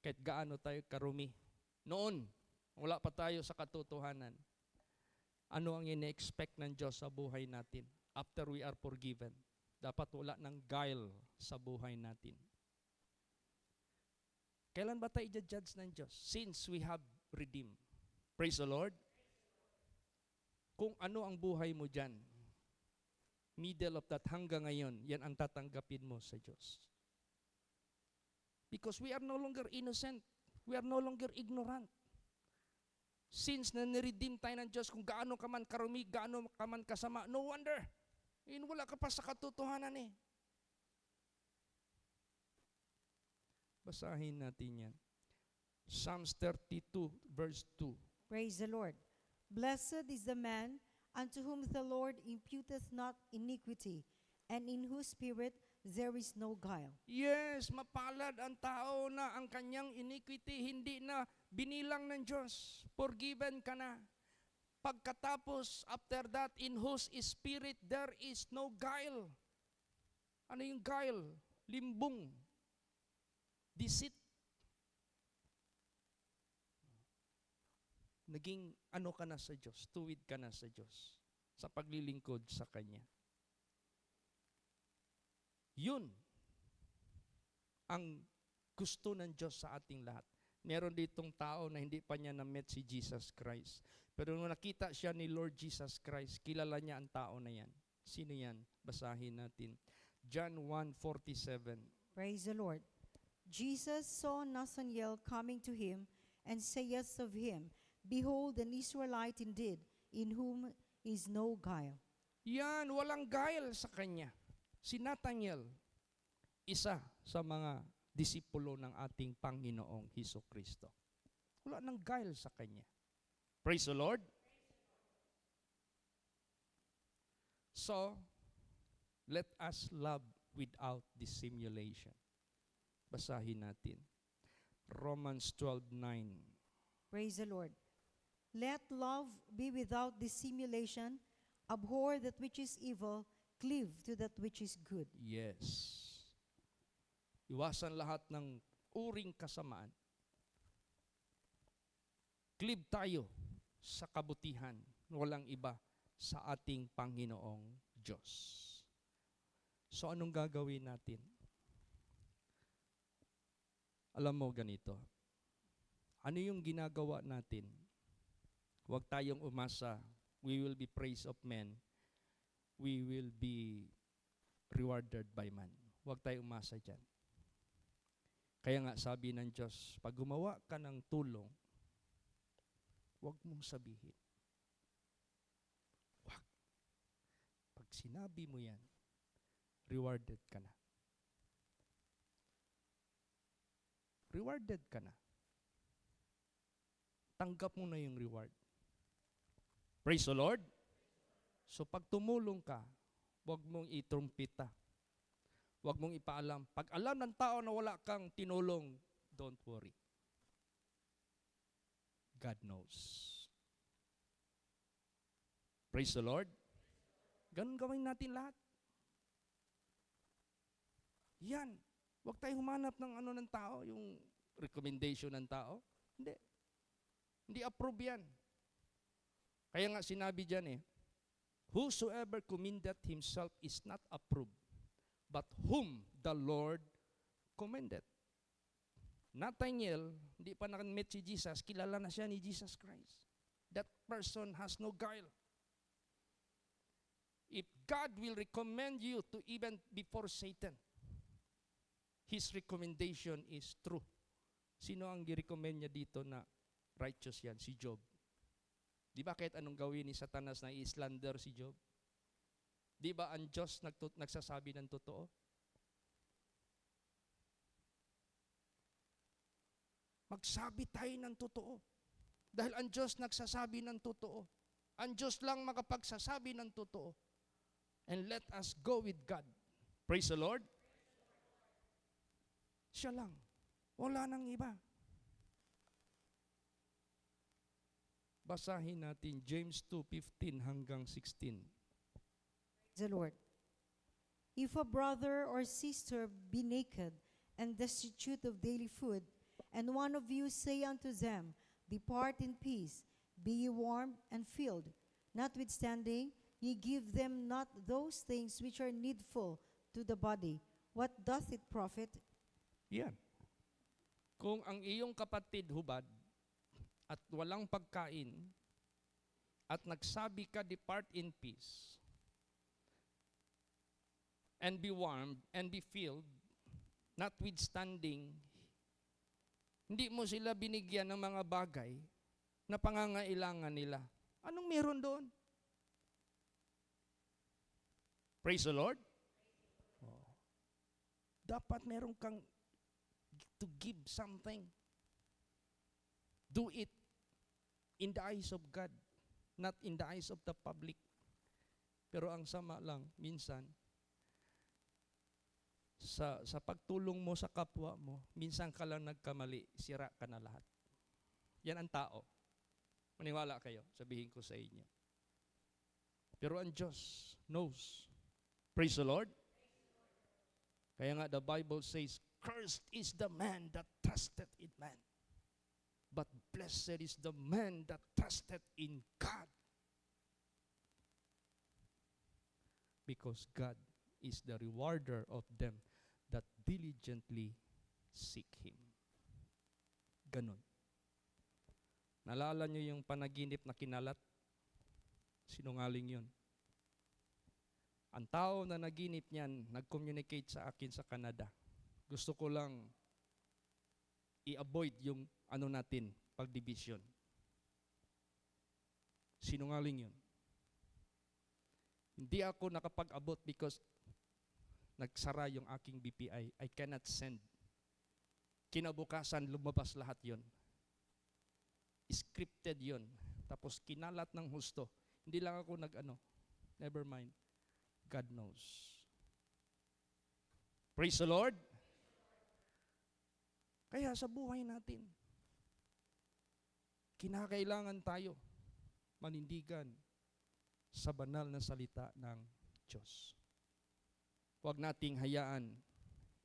kahit gaano tayo karumi. Noon, wala pa tayo sa katotohanan. Ano ang ine-expect ng Diyos sa buhay natin after we are forgiven? Dapat wala ng guile sa buhay natin. Kailan ba tayo i-judge ng Diyos? Since we have redeemed. Praise the Lord. Kung ano ang buhay mo dyan, middle of that hanggang ngayon, yan ang tatanggapin mo sa Diyos. Because we are no longer innocent. We are no longer ignorant. Since na niredeem tayo ng Diyos, kung gaano ka man karumi, gaano ka man kasama, no wonder. Wala ka pa sa katotohanan eh. Basahin natin yan. Psalms 32 verse 2. Praise the Lord. Blessed is the man unto whom the Lord imputeth not iniquity, and in whose spirit there is no guile. Yes, mapalad ang tao na ang kanyang iniquity hindi na binilang ng Diyos. Forgiven ka na. Pagkatapos, after that, in whose spirit there is no guile. Ano yung guile? Limbong. Deceit. Naging ano ka na sa Diyos, tuwid ka na sa Diyos, sa paglilingkod sa Kanya. Yun ang gusto ng Diyos sa ating lahat. Meron ditong tao na hindi pa niya na-met si Jesus Christ. Pero nung nakita siya ni Lord Jesus Christ, kilala niya ang tao na yan. Sino yan? Basahin natin. John 1:47. Praise the Lord. Jesus saw Nathanael coming to him, and saith of him, Behold, an Israelite indeed, in whom is no guile. Yan, walang guile sa kanya. Si Nathanael, isa sa mga disipulo ng ating Panginoong Hesukristo. Wala nang guile sa kanya. Praise the Lord. So, let us love without dissimulation. Basahin natin. Romans 12:9. Praise the Lord. Let love be without dissimulation, abhor that which is evil, cleave to that which is good. Yes. Iwasan lahat ng uring kasamaan. Cleave tayo sa kabutihan, walang iba sa ating Panginoong Diyos. So anong gagawin natin? Alam mo ganito, ano yung ginagawa natin? Huwag tayong umasa, we will be praised of men, we will be rewarded by man. Huwag tayong umasa dyan. Kaya nga sabi ng Diyos, pag gumawa ka ng tulong, huwag mong sabihin. Huwag. Pag sinabi mo yan, rewarded ka na. Rewarded ka na. Tanggap mo na yung reward. Praise the Lord. So pag tumulong ka, huwag mong itrumpita. Huwag mong ipaalam. Pag alam ng tao na wala kang tinulong, don't worry. God knows. Praise the Lord. Ganun gawin natin lahat. Yan. Huwag tayo humanap ng ano ng tao, yung recommendation ng tao. Hindi. Hindi approve yan. Kaya nga sinabi dyan whosoever commendeth himself is not approved, but whom the Lord commendeth. Nathanael, hindi pa nakamit si Jesus, kilala na siya ni Jesus Christ. That person has no guile. If God will recommend you to even before Satan, His recommendation is true. Sino ang gi-recommend niya dito na righteous yan? Si Job. Di ba kahit anong gawin ni Satanas na i-slander si Job? Di ba ang Diyos nagsasabi ng totoo? Magsabi tayo ng totoo. Dahil ang Diyos nagsasabi ng totoo. Ang Diyos lang makapagsasabi ng totoo. And let us go with God. Praise the Lord. Siya lang. Wala nang iba. Basahin natin James 2:15 hanggang 16. The Lord. If a brother or sister be naked and destitute of daily food, and one of you say unto them, Depart in peace, be ye warmed and filled, notwithstanding ye give them not those things which are needful to the body, what doth it profit? Yan. Kung ang iyong kapatid hubad at walang pagkain at nagsabi ka, depart in peace and be warmed and be filled, notwithstanding, hindi mo sila binigyan ng mga bagay na pangangailangan nila. Anong meron doon? Praise the Lord. Oh. Dapat meron kang to give something. Do it in the eyes of God, not in the eyes of the public. Pero ang sama lang, minsan, sa pagtulong mo sa kapwa mo, minsan ka lang nagkamali, sira ka na lahat. Yan ang tao. Maniwala kayo, sabihin ko sa inyo. Pero ang Diyos knows. Praise the Lord. Kaya nga the Bible says, cursed is the man that trusted in man, but blessed is the man that trusted in God. Because God is the rewarder of them that diligently seek Him. Ganon. Naalala nyo yung panaginip na kinalat? Sinungaling yun. Ang tao na naginip niyan, nag-communicate sa akin sa Canada. Gusto ko lang i-avoid yung pagdivision. Sinungaling yun. Hindi ako nakapag-abot because nagsara yung aking BPI. I cannot send. Kinabukasan, lumabas lahat yon. Scripted yon. Tapos kinalat ng husto. Hindi lang ako never mind. God knows. Praise the Lord. Kaya sa buhay natin, kinakailangan tayo manindigan sa banal na salita ng Diyos. Huwag nating hayaan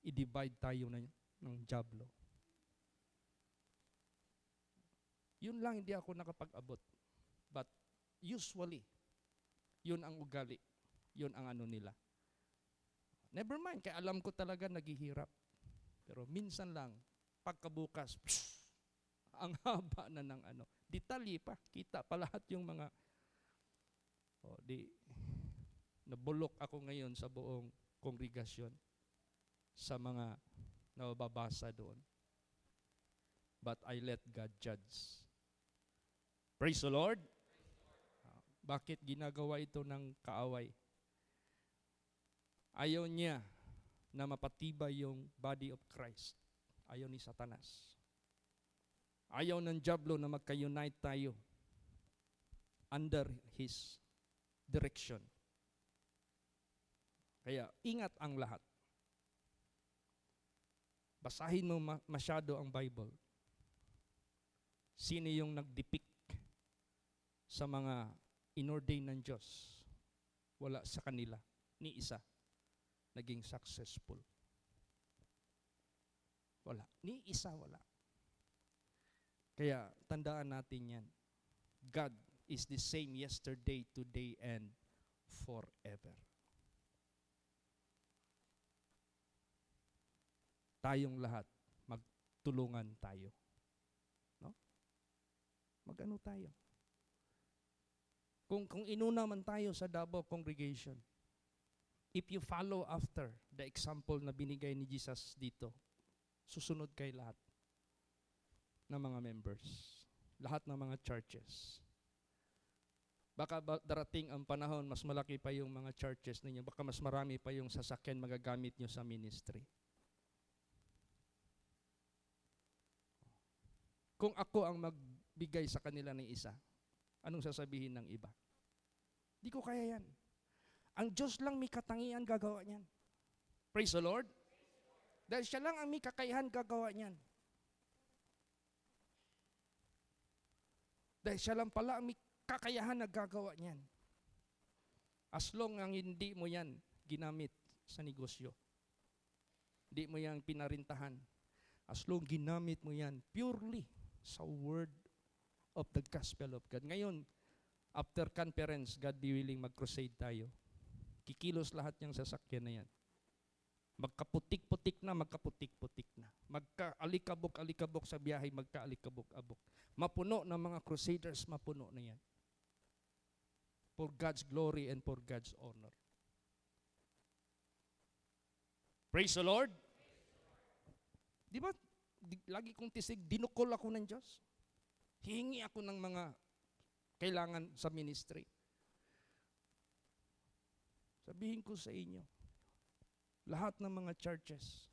i-divide tayo ng dyablo. Yun lang hindi ako nakapag-abot. But usually, yun ang ugali. Yun ang nila. Never mind, kaya alam ko talaga naghihirap. Pero minsan lang, pagkabukas, ang haba na ng detalye pa, kita pa lahat yung mga, nabulok ako ngayon sa buong kongregasyon sa mga nababasa doon. But I let God judge. Praise the Lord. Bakit ginagawa ito ng kaaway? Ayaw niya na mapatibay yung body of Christ. Ayaw ni Satanas. Ayaw ng dyablo na magka-unite tayo under his direction. Kaya ingat ang lahat. Basahin mo masyado ang Bible. Sino yung nagdepict sa mga inordain ng Diyos? Wala sa kanila, ni isa naging successful. Wala. Ni isa wala. Kaya tandaan natin yan. God is the same yesterday, today, and forever. Tayong lahat, magtulungan tayo. No? Mag-ano tayo? Kung inuna man tayo sa Davao congregation, if you follow after the example na binigay ni Jesus dito, susunod kay lahat ng mga members, lahat ng mga churches. Baka darating ang panahon, mas malaki pa yung mga churches ninyo, baka mas marami pa yung sasakyan magagamit nyo sa ministry. Kung ako ang magbigay sa kanila ng isa, anong sasabihin ng iba? Di ko kaya yan. Ang Diyos lang may katangian gagawa niyan. Praise the Lord. Dahil siya lang ang may kakayahan gagawa niyan. Dahil siya lang pala ang may kakayahan na gagawa niyan. As long ang hindi mo yan ginamit sa negosyo. Hindi mo yan pinarintahan. As long ginamit mo yan purely sa word of the gospel of God. Ngayon, after conference, God be willing, mag-crusade tayo. Kikilos lahat yung sasakyan na yan. Magkaputik-putik na, magkaputik-putik na. Magkaalikabok-alikabok sa biyahe, magkaalikabok-abok. Mapuno ng mga crusaders, mapuno na yan. For God's glory and for God's honor. Praise the Lord. Di ba, lagi kong tisig, dinukol ako ng Diyos. Hihingi ako ng mga kailangan sa ministry. Sabihin ko sa inyo, lahat ng mga churches,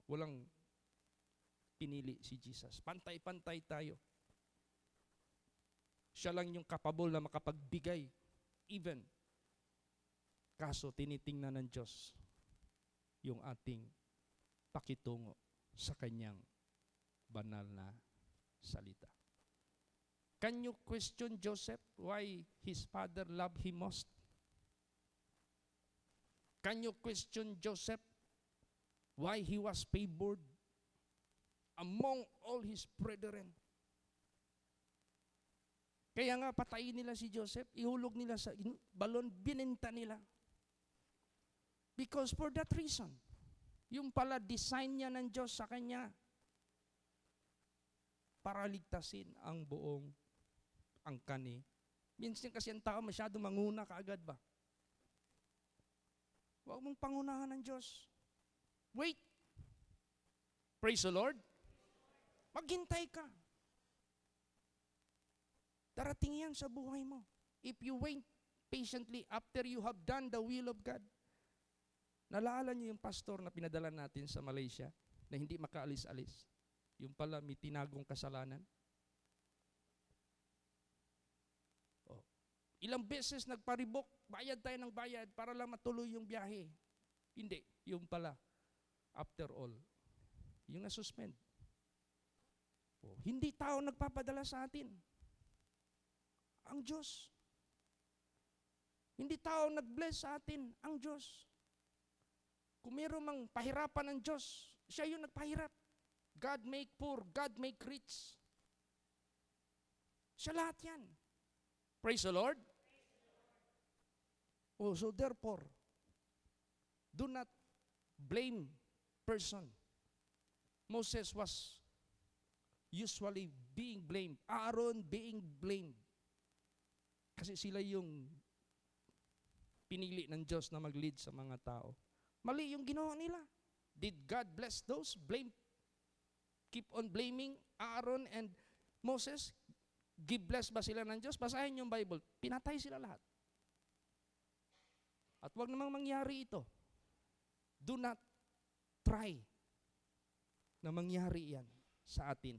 walang pinili si Jesus. Pantay-pantay tayo. Siya lang yung kapabol na makapagbigay. Even, kaso tinitingnan ng Diyos yung ating pakitungo sa kanyang banal na salita. Can you question Joseph why his father loved him most? Can you question Joseph why he was favored among all his brethren? Kaya nga patayin nila si Joseph, ihulog nila sa balon, binenta nila. Because for that reason, yung pala design niya ng Diyos sa kanya para ligtasin ang buong angkan. Minsan kasi ang tao masyado manguna kaagad ba? Huwag mong pangunahan ng Diyos. Wait. Praise the Lord. Maghintay ka. Darating yan sa buhay mo. If you wait patiently after you have done the will of God. Naalala niyo yung pastor na pinadala natin sa Malaysia na hindi makaalis-alis. Yung pala may tinagong kasalanan. Ilang beses nagparibok, bayad tayo ng bayad para lang matuloy yung biyahe. Hindi, yung pala, after all, yung nasuspend. Hindi tao nagpapadala sa atin. Ang Diyos. Hindi tao nag-bless sa atin, ang Diyos. Kung meron mang pahirapan ng Diyos, siya yung nagpahirap. God make poor, God make rich. Siya lahat yan. Praise the Lord. So therefore, do not blame person. Moses was usually being blamed. Aaron being blamed. Kasi sila yung pinili ng Diyos na mag-lead sa mga tao. Mali yung ginawa nila. Did God bless those? Keep on blaming Aaron and Moses? Give bless ba sila ng Diyos? Basahin yung Bible. Pinatay sila lahat. At wag namang mangyari ito. Do not try na mangyari yan sa atin.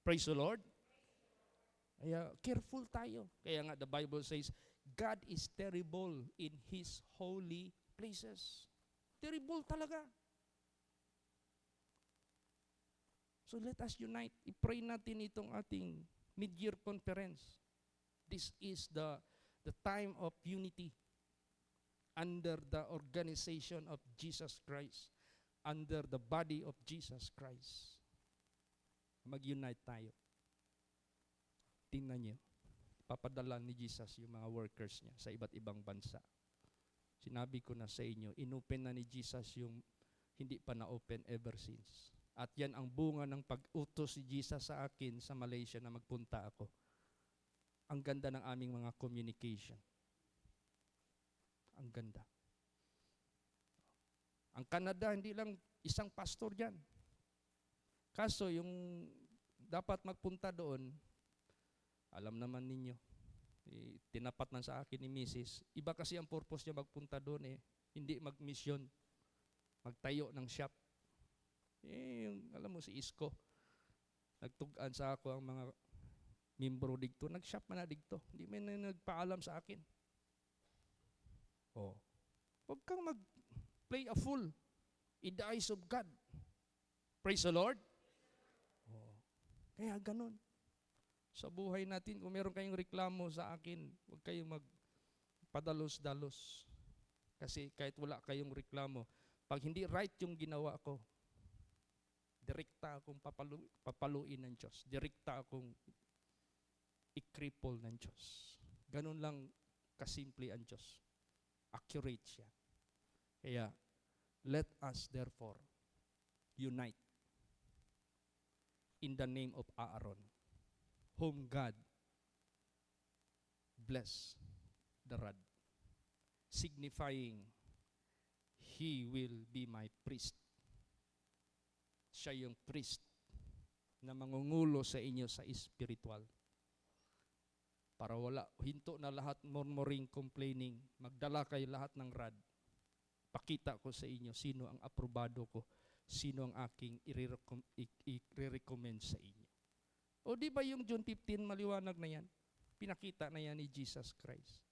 Praise the Lord. Kaya careful tayo. Kaya nga the Bible says, God is terrible in His holy places. Terrible talaga. So let us unite. I-pray natin itong ating mid-year conference. This is the time of unity under the organization of Jesus Christ. under the body of Jesus Christ. Mag-unite tayo. Tingnan niyo, papadala ni Jesus yung mga workers niya sa iba't ibang bansa. Sinabi ko na sa inyo, inopen na ni Jesus yung hindi pa na-open ever since. At yan ang bunga ng pag-utos ni Jesus sa akin sa Malaysia na magpunta ako. Ang ganda ng aming mga communication. Ang ganda. Ang Canada, hindi lang isang pastor dyan. Kaso yung dapat magpunta doon, alam naman ninyo, tinapat na sa akin ni Mrs. Iba kasi ang purpose niya magpunta doon hindi mag-mission, magtayo ng shop. Yung, alam mo si Isko, nagtugan sa ako ang mga membro digto, nag-shop na digto. Hindi man na nagpaalam sa akin. Oh. Huwag kang mag-play a fool in the eyes of God. Praise the Lord. Oh. Kaya ganun. Sa buhay natin, kung meron kayong reklamo sa akin, huwag kayong magpadalos-dalos. Kasi kahit wala kayong reklamo, pag hindi right yung ginawa ko, direkta akong papaluin ng Diyos. Direkta akong i-cripple ng Diyos. Ganun lang kasimple ang Diyos. Accurate siya. Kaya, let us therefore unite in the name of Aaron, whom God bless the rod, signifying he will be my priest. Siya yung priest na mangungulo sa inyo sa spiritual. Para wala, hinto na lahat murmuring, complaining, magdala kayo lahat ng rod. Pakita ko sa inyo sino ang aprobado ko, sino ang aking i-recommend sa inyo. O di ba yung John 15 maliwanag na yan? Pinakita na yan ni Jesus Christ.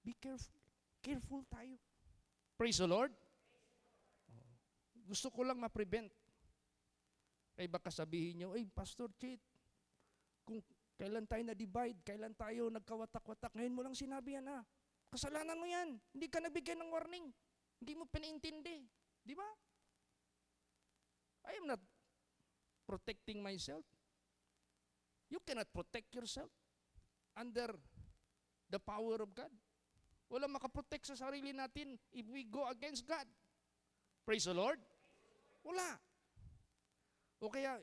Be careful. Careful tayo. Praise the Lord. Gusto ko lang ma-prevent. Kaya baka sabihin nyo, Pastor Chit, kung kailan tayo na-divide, kailan tayo nagkawatak-watak, ngayon mo lang sinabi yan kasalanan mo yan. Hindi ka nabigyan ng warning. Hindi mo pinaintindi. Di ba? I am not protecting myself. You cannot protect yourself under the power of God. Wala makaprotect sa sarili natin if we go against God. Praise the Lord. Wala. O kaya,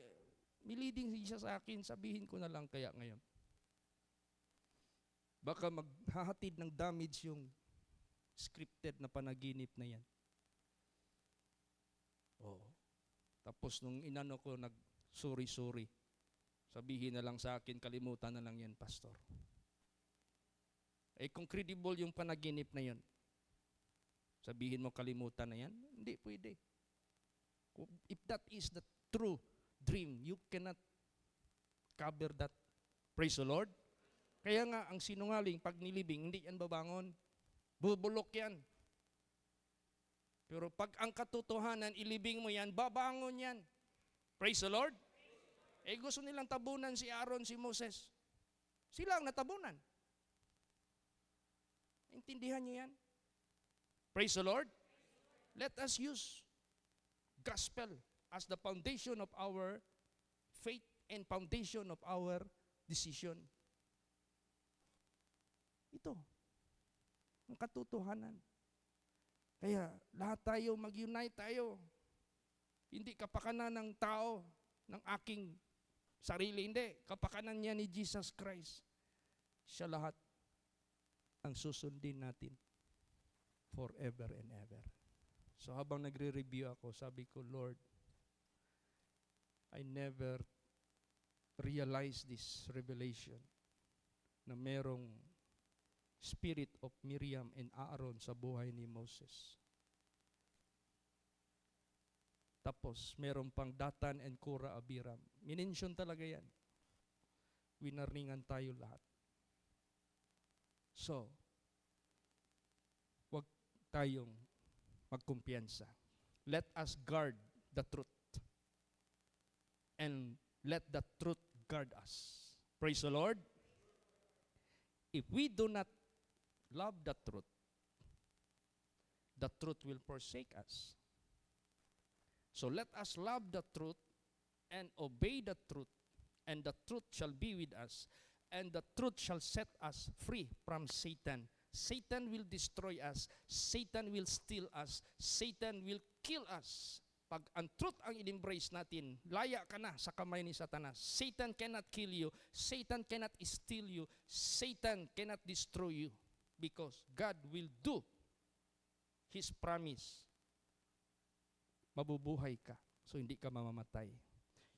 miliding siya sa akin, sabihin ko na lang kaya ngayon. Baka maghahatid ng damage yung scripted na panaginip na yan. Oh. Tapos nung inano ko, nag-sorry. Sabihin na lang sa akin, kalimutan na lang yan, Pastor. Kung credible yung panaginip na yan, sabihin mo kalimutan na yan, hindi pwede. If that is the true dream, you cannot cover that. Praise the Lord. Kaya nga, ang sinungaling, pag nilibing, hindi yan babangon. Bubulok yan. Pero pag ang katotohanan, ilibing mo yan, babangon yan. Praise the Lord. Gusto nilang tabunan si Aaron, si Moses. Sila ang natabunan. Intindihan niyo yan? Praise the Lord. Let us use gospel as the foundation of our faith and foundation of our decision. Ito, ang katotohanan. Kaya lahat tayo, mag-unite tayo. Hindi kapakanan ng tao, ng aking sarili. Hindi, kapakanan niya ni Jesus Christ. Siya lahat ang susundin natin forever and ever. So habang nagre-review ako, sabi ko, Lord, I never realized this revelation na merong spirit of Miriam and Aaron sa buhay ni Moses. Tapos, meron pang Datan and Korah Abiram. Minention talaga yan. Winarningan tayo lahat. So, wag tayong magkumpiyansa. Let us guard the truth. And let the truth guard us. Praise the Lord. If we do not love the truth, the truth will forsake us. So let us love the truth and obey the truth, and the truth shall be with us, and the truth shall set us free from Satan. Satan will destroy us. Satan will steal us. Satan will kill us. Pag ang truth ang in-embrace natin, laya ka na sa kamay ni Satanas. Satan cannot kill you. Satan cannot steal you. Satan cannot destroy you. Because God will do His promise. Mabubuhay ka. So hindi ka mamamatay.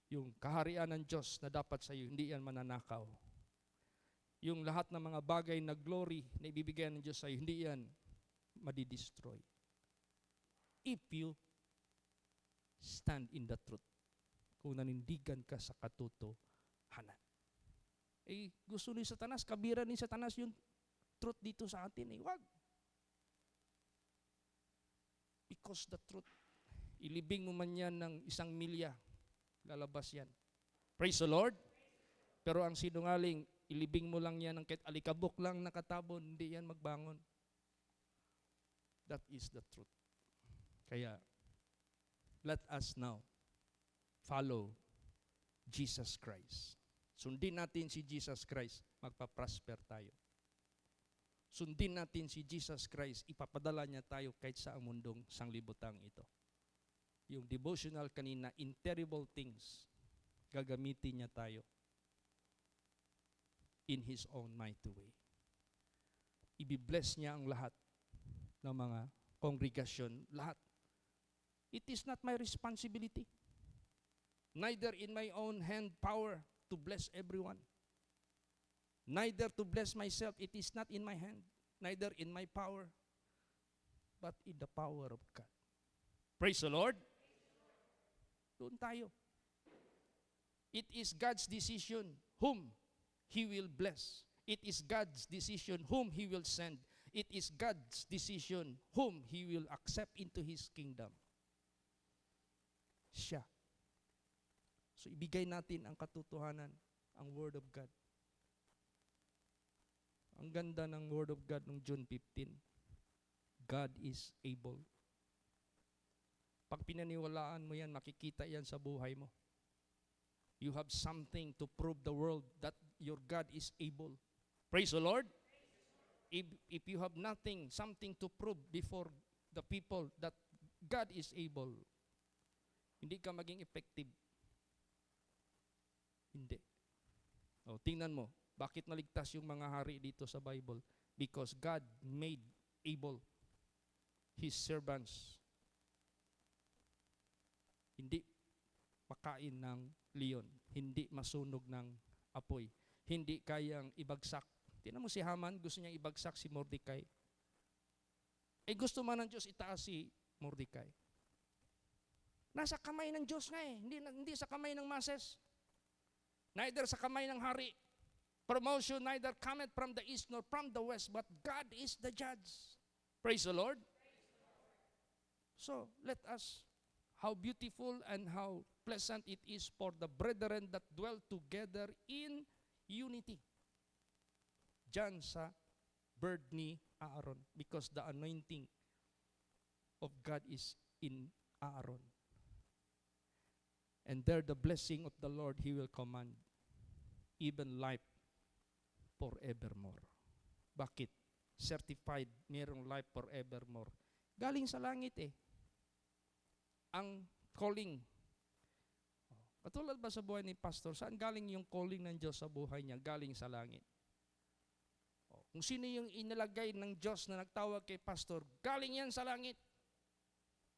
Yung kaharian ng Diyos na dapat sa iyo, hindi yan mananakaw. Yung lahat ng mga bagay na glory na ibibigay ng Diyos sa iyo, hindi yan madidestroy. If you stand in the truth. Kung nanindigan ka sa katotohanan. Gusto ni Satanas, kabira ni Satanas yung truth dito sa atin. Wag. Because the truth, ilibing mo man yan ng 1 milya, lalabas yan. Praise the Lord. Pero ang sinungaling, ilibing mo lang yan ng kahit alikabok lang nakatabon, hindi yan magbangon. That is the truth. Kaya, let us now follow Jesus Christ. Sundin natin si Jesus Christ, magpa-prosper tayo. Sundin natin si Jesus Christ, ipapadala niya tayo kahit sa mundong sanglibutang ito. Yung devotional kanina, in terrible things, gagamitin niya tayo in His own mighty way. Ibi-bless niya ang lahat ng mga kongregasyon, lahat. It is not my responsibility, neither in my own hand power to bless everyone, neither to bless myself. It is not in my hand, neither in my power, but in the power of God. Praise the Lord. Doon tayo. It is God's decision whom He will bless. It is God's decision whom He will send. It is God's decision whom He will accept into His kingdom. Siya. So ibigay natin ang katotohanan, ang Word of God. Ang ganda ng Word of God ng John 15. God is able. Pag pinaniwalaan mo yan, makikita yan sa buhay mo. You have something to prove the world that your God is able. Praise the Lord. If you have nothing, something to prove before the people that God is able, hindi ka maging effective. Hindi. O, tingnan mo, bakit naligtas yung mga hari dito sa Bible? Because God made able His servants. Hindi makain ng leon, hindi masunog ng apoy, hindi kayang ibagsak. Tingnan mo si Haman, gusto niyang ibagsak si Mordecai. Gusto man ng Diyos itaas si Mordecai. Nasa kamay ng Diyos nga hindi sa kamay ng masses. Neither sa kamay ng hari. Promotion neither cometh from the east nor from the west, but God is the judge. Praise the Lord. So, let us, how beautiful and how pleasant it is for the brethren that dwell together in unity. Diyan sa bird ni Aaron, because the anointing of God is in Aaron. And there the blessing of the Lord He will command, even life forevermore. Bakit? Certified, mayroong life forevermore. Galing sa langit Ang calling. Katulad ba sa buhay ni Pastor, saan galing yung calling ng Diyos sa buhay niya? Galing sa langit. Kung sino yung inilagay ng Diyos na nagtawag kay Pastor, galing yan sa langit.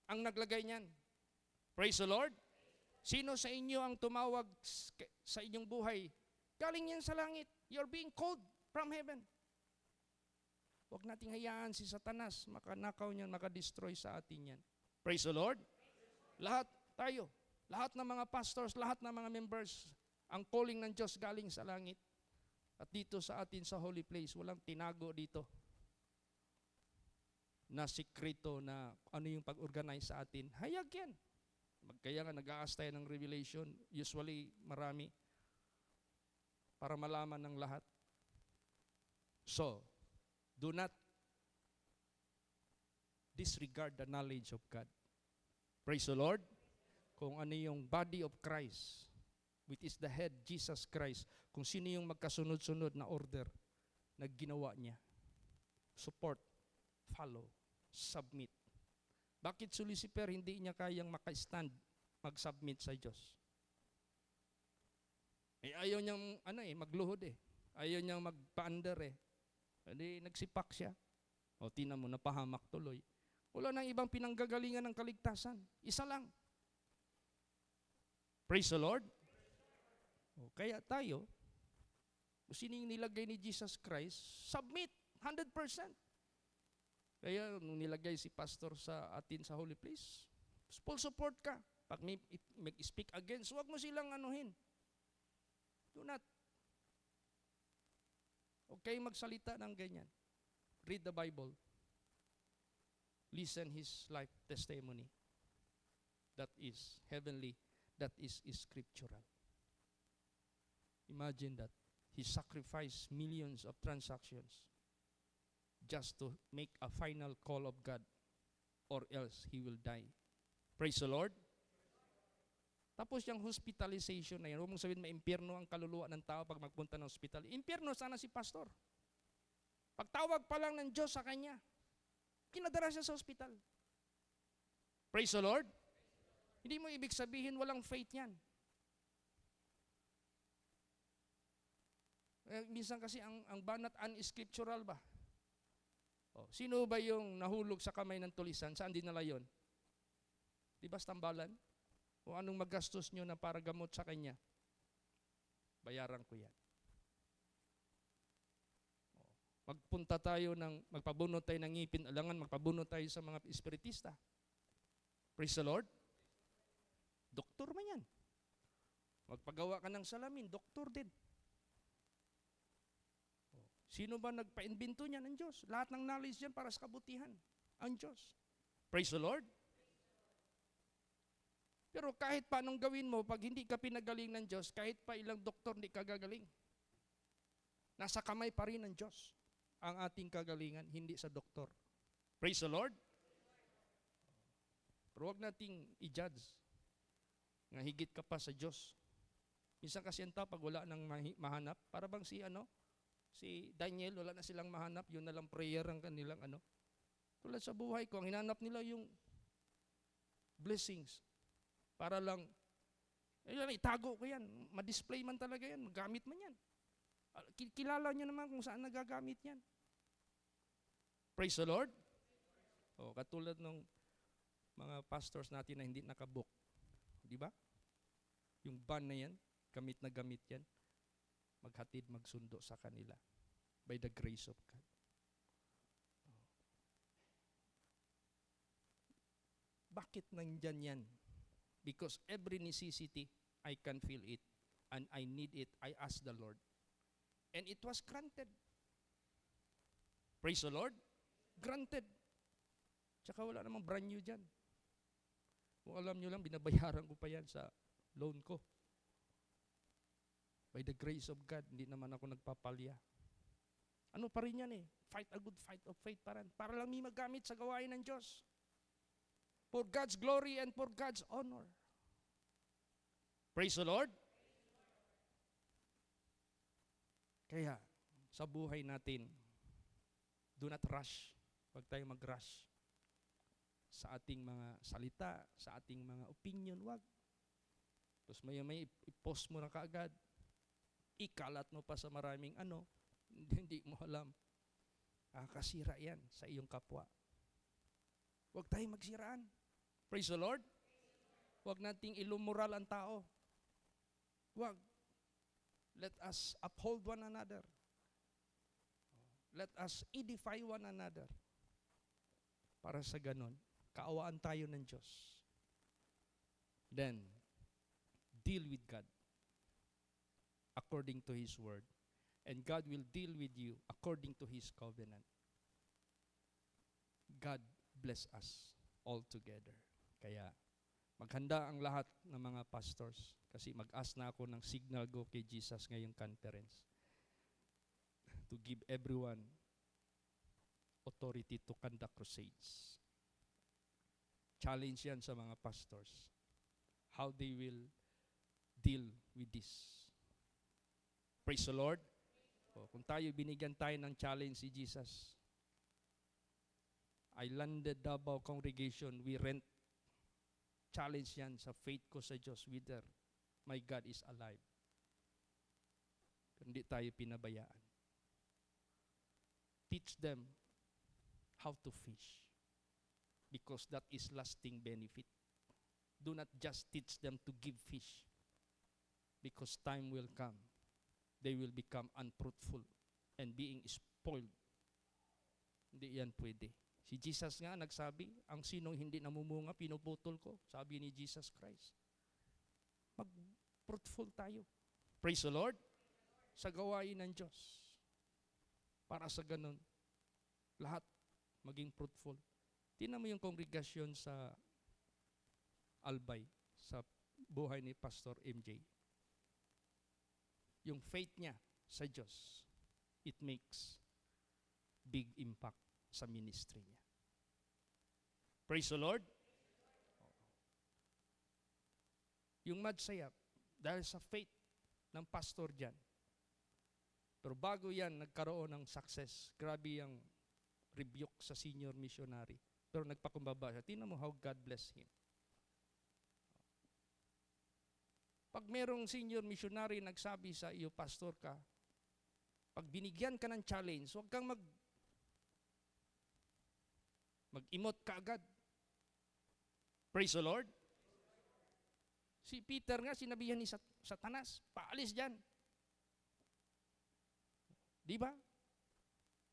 Ang naglagay niyan. Praise the Lord. Sino sa inyo ang tumawag sa inyong buhay? Galing yan sa langit. You're being called from heaven. Huwag nating hayaan si Satanas, makanakaw niyan, makadestroy sa atin yan. Praise the Lord. Lahat tayo, lahat ng mga pastors, lahat ng mga members, ang calling ng Diyos galing sa langit. At dito sa atin sa holy place, walang tinago dito na sikreto na ano yung pag-organize sa atin. Hayag yan. Kaya nga nag-aas tayo ng revelation, usually marami, para malaman ng lahat. So, do not disregard the knowledge of God. Praise the Lord. Kung ano yung body of Christ, which is the head, Jesus Christ, kung sino yung magkasunod-sunod na order na ginawa niya. Support, follow, submit. Bakit si Lucifer hindi niya kayang maka-stand, mag-submit sa Diyos? Ayaw niyang magluhod eh. Ayaw niyang magpa-under eh. Hindi nagsipak siya. O tingnan mo, napahamak tuloy. Wala nang ibang pinanggagalingan ng kaligtasan. Isa lang. Praise the Lord. O, kaya tayo, kung sino yung nilagay ni Jesus Christ, submit 100%. Kaya nung nilagay si pastor sa atin sa holy place, full support ka. Pag may speak against, huwag mo silang anuhin. Do not. Okay magsalita ng ganyan. Read the Bible. Listen his life testimony. That is heavenly. That is scriptural. Imagine that. He sacrificed millions of transactions just to make a final call of God, or else he will die. Praise the Lord. Tapos yung hospitalization na yan, huwag mong sabihin maimpyerno ang kaluluwa ng tao pag magpunta ng hospital. Impyerno sana si pastor. Pagtawag pa lang ng Diyos sa kanya, kinadala siya sa hospital. Praise the Lord. Hindi mo ibig sabihin walang faith yan. Minsan kasi ang banat unscriptural ba? Sino ba yung nahulog sa kamay ng tulisan? Saan dinala yun? Di ba tambalan? O anong magastos nyo na para gamot sa kanya? Bayaran ko yan. Magpabunot tayo ng ngipin, alangan magpabunot tayo sa mga espiritista. Praise the Lord. Doktor man yan. Magpagawa ka ng salamin, doktor din. Sino ba nagpa-invento niya ng Diyos? Lahat ng knowledge yan para sa kabutihan. Ang Diyos. Praise the Lord. Pero kahit pa anong gawin mo, pag hindi ka pinagaling ng Diyos, kahit pa ilang doktor hindi ka gagaling. Nasa kamay pa rin ng Diyos ang ating kagalingan, hindi sa doktor. Praise the Lord. Pero huwag nating i-judge nga higit ka pa sa Diyos. Minsan kasi ang tao pag wala nang mahanap, para bang si Daniel, wala na silang mahanap, yun na lang prayer ang kanilang Tulad sa buhay ko, ang hinanap nila yung blessings. Para lang, itago ko yan, ma-display man talaga yan, magamit man yan. Kilala nyo naman kung saan nagagamit yan. Praise the Lord. Katulad ng mga pastors natin na hindi nakabook. Di ba? Yung ban na yan, gamit na gamit yan. Maghatid, magsundo sa kanila. By the grace of God. Bakit nandyan yan? Because every necessity, I can feel it. And I need it. I ask the Lord. And it was granted. Praise the Lord. Granted. Tsaka wala namang brand new dyan. Kung alam nyo lang, binabayaran ko pa yan sa loan ko. By the grace of God, hindi naman ako nagpapalya. Ano pa rin yan eh? Fight a good fight of faith pa rin. Para lang may magamit sa gawain ng Diyos. For God's glory and for God's honor. Praise the Lord. Kaya, sa buhay natin, do not rush. Huwag tayo mag-rush. Sa ating mga salita, sa ating mga opinion, wag. Tapos may i-post mo na kaagad. Ikalat mo pa sa maraming hindi mo alam. Kasira yan sa iyong kapwa. Huwag tayong magsiraan. Praise the Lord. Huwag nating ilumural ang tao. Huwag. Let us uphold one another. Let us edify one another. Para sa ganon, kaawaan tayo ng Diyos. Then, deal with God according to His word. And God will deal with you according to His covenant. God bless us all together. Kaya, maghanda ang lahat ng mga pastors kasi mag-ask na ako ng signal go kay Jesus ngayong conference to give everyone authority to conduct crusades. Challenge yan sa mga pastors. How they will deal with this. Praise the Lord. Kung binigyan tayo ng challenge si Jesus, I landed Davao congregation, we rent. Challenge yan sa faith ko sa Diyos, whether my God is alive. Hindi tayo pinabayaan. Teach them how to fish, because that is lasting benefit. Do not just teach them to give fish, because time will come. They will become unfruitful and being spoiled. Hindi yan pwede. Si Jesus nga nagsabi, ang sinong hindi namumunga, pinuputol ko. Sabi ni Jesus Christ. Mag-fruitful tayo. Praise the Lord. Sa gawain ng Diyos. Para sa ganun, lahat maging fruitful. Tingnan mo yung kongregasyon sa Albay, sa buhay ni Pastor MJ. Yung faith niya sa Diyos, it makes big impact sa ministry niya. Praise the Lord. Yung madsayap, dahil sa faith ng pastor dyan. Pero bago yan, nagkaroon ng success. Grabe yung rebuke sa senior missionary. Pero nagpakumbaba siya. Tingnan mo how God bless him. Pag merong senior missionary nagsabi sa iyo, pastor ka, pag binigyan ka ng challenge, huwag kang mag-emote ka agad. Praise the Lord. Si Peter nga, sinabihan ni Satanas, paalis dyan. Di ba?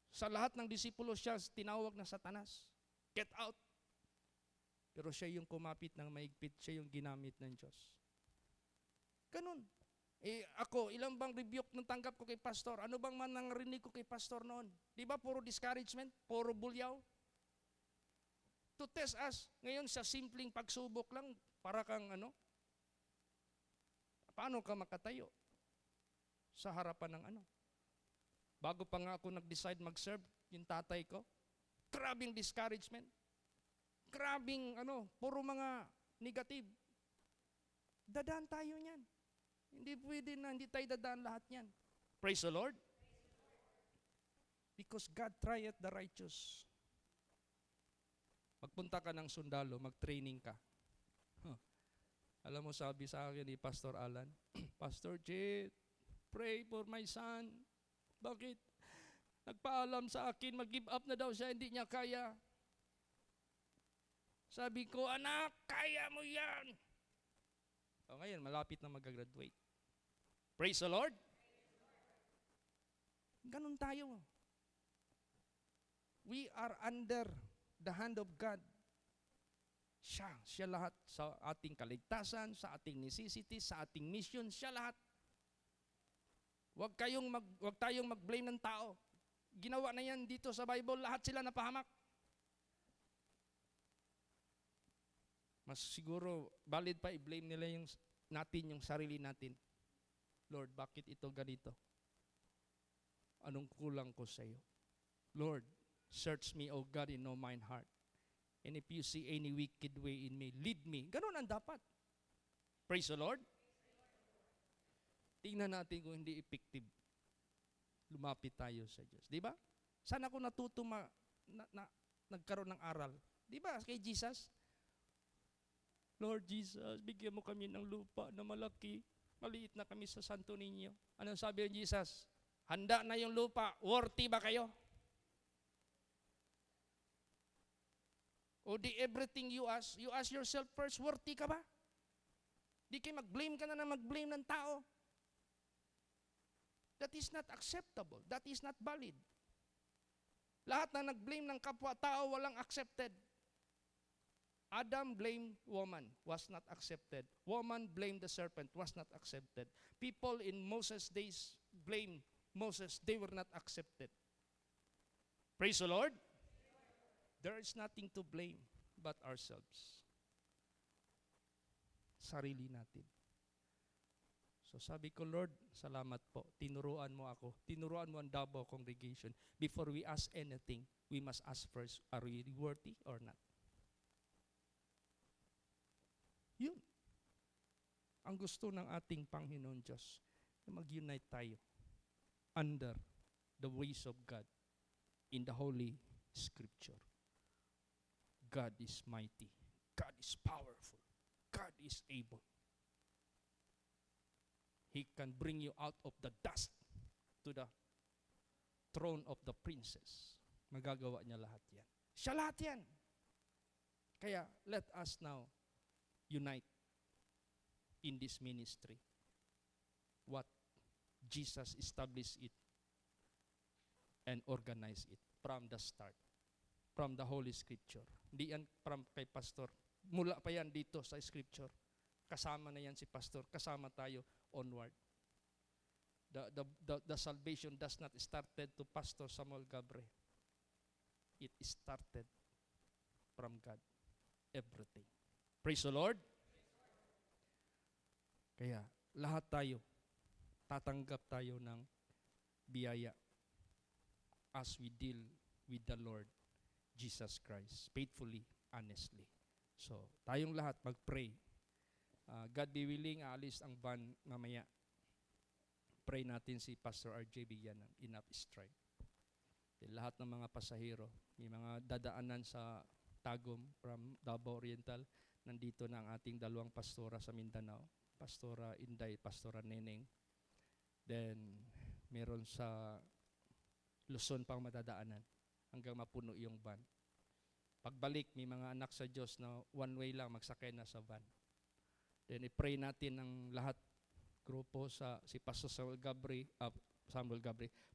Sa lahat ng disipulo siya, tinawag na Satanas. Get out. Pero siya yung kumapit ng maigpit, siya yung ginamit ng Diyos. Ganun. Ako, ilang bang rebuke nung tanggap ko kay pastor? Ano bang man nangrinig ko kay pastor noon? Di ba puro discouragement? Puro bulyaw? To test us. Ngayon sa simpleng pagsubok lang, para kang paano ka makatayo? Sa harapan ng Bago pa nga ako nag-decide mag-serve, yung tatay ko, grabing discouragement. Grabing puro mga negative. Dadaan tayo niyan. Hindi pwede na, hindi tayo dadaan lahat niyan. Praise the Lord. Because God trieth the righteous. Magpunta ka ng sundalo, mag-training ka. Alam mo, sabi sa akin ni Pastor Alan, Pastor Jet, pray for my son. Bakit? Nagpaalam sa akin, mag-give up na daw siya, hindi niya kaya. Sabi ko, anak, kaya mo yan. Ngayon, malapit na mag-graduate. Praise the Lord. Ganun tayo. We are under the hand of God. Siya lahat sa ating kaligtasan, sa ating necessity, sa ating mission, siya lahat. Huwag tayong mag-blame ng tao. Ginawa na yan dito sa Bible, lahat sila napahamak. Mas siguro valid pa i-blame nila yung sarili natin. Lord, bakit ito ganito? Anong kulang ko sa iyo? Lord, search me, O God, and know mine heart. And if you see any wicked way in me, lead me. Ganun ang dapat. Praise the Lord. Tingnan natin kung hindi effective. Lumapit tayo sa Diyos. Di ba? Sana ako natuto nagkaroon ng aral. Di ba? Kay Jesus, Lord Jesus, bigyan mo kami ng lupa na malaki. Maliit na kami sa Santo Niño. Anong sabi ng Jesus? Handa na yung lupa. Worthy ba kayo? O di everything you ask yourself first, worthy ka ba? Di kayo mag-blame ka na mag-blame ng tao. That is not acceptable. That is not valid. Lahat na nag-blame ng kapwa-tao walang accepted. Adam blamed woman, was not accepted. Woman blamed the serpent, was not accepted. People in Moses' days blamed Moses, they were not accepted. Praise the Lord. There is nothing to blame but ourselves. Sarili natin. So sabi ko, Lord, salamat po. Tinuruan mo ako. Tinuruan mo ang Davao congregation. Before we ask anything, we must ask first, are we worthy or not? Yun. Ang gusto ng ating Panginoon Diyos, na mag-unite tayo under the ways of God in the Holy Scripture. God is mighty. God is powerful. God is able. He can bring you out of the dust to the throne of the princess. Magagawa niya lahat yan. Siya lahat yan. Kaya let us now unite in this ministry. What Jesus established it and organized it from the start. From the Holy Scripture. Hindi yan from kay Pastor. Mula pa yan dito sa Scripture. Kasama na yan si Pastor. Kasama tayo onward. The salvation does not started to Pastor Samuel Gabre. It started from God. Everything. Praise the Lord. Kaya lahat tayo, tatanggap tayo ng biyaya as we deal with the Lord Jesus Christ, faithfully, honestly. So, tayong lahat mag-pray. God be willing, aalis ang van mamaya. Pray natin si Pastor RJ bigyan ng enough strength. Lahat ng mga pasahero, may mga dadaanan sa Tagum from Davao Oriental, nandito na ang ating dalawang pastora sa Mindanao, Pastora Inday, Pastora Neneng. Then, meron sa Luzon pang madadaanan hanggang mapuno yung van. Pagbalik, may mga anak sa Diyos na one way lang, magsakay na sa van. Then, i-pray natin ang lahat, grupo sa si Pastor Samuel Gabriel,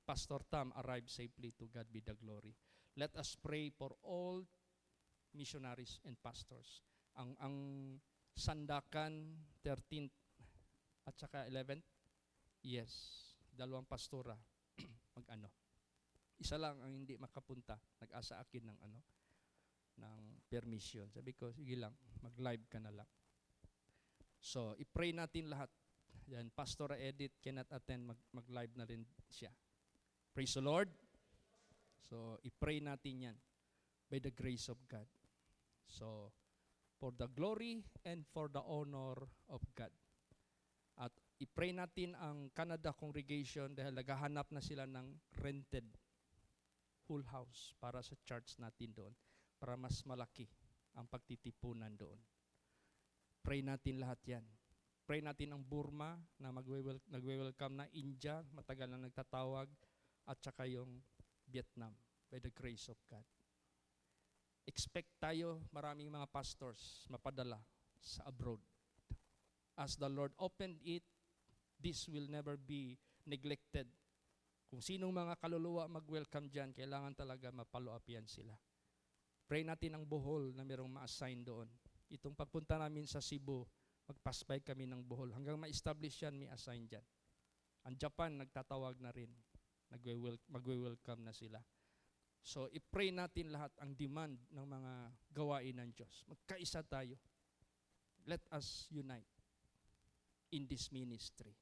Pastor Tam, arrive safely, to God be the glory. Let us pray for all missionaries and pastors. Ang Sandakan 13th at saka 11th, yes, dalawang pastora mag-ano. Isa lang ang hindi makapunta, nag-asa akin ng permission. Sabi ko, sige lang, mag-live ka na lang. So, i-pray natin lahat. Yan, Pastor Edith cannot attend, mag-live na rin siya. Praise the Lord. So, i-pray natin yan by the grace of God. So, for the glory and for the honor of God. At i-pray natin ang Canada congregation dahil naghahanap na sila ng rented whole house para sa church natin doon, para mas malaki ang pagtitipunan doon. Pray natin lahat yan. Pray natin ang Burma na nagwe-welcome na, India, matagal na nagtatawag, at saka yung Vietnam, by the grace of God. Expect tayo maraming mga pastors mapadala sa abroad. As the Lord opened it, this will never be neglected. Kung sinong mga kaluluwa mag-welcome dyan, kailangan talaga mapalo up yan sila. Pray natin ang Bohol na mayroong ma-assign doon. Itong pagpunta namin sa Cebu, magpaspay kami ng Bohol. Hanggang ma-establish yan, may assign dyan. Ang Japan, nagtatawag na rin. Magwe-welcome na sila. So, i-pray natin lahat ang demand ng mga gawain ng Diyos. Magkaisa tayo. Let us unite in this ministry.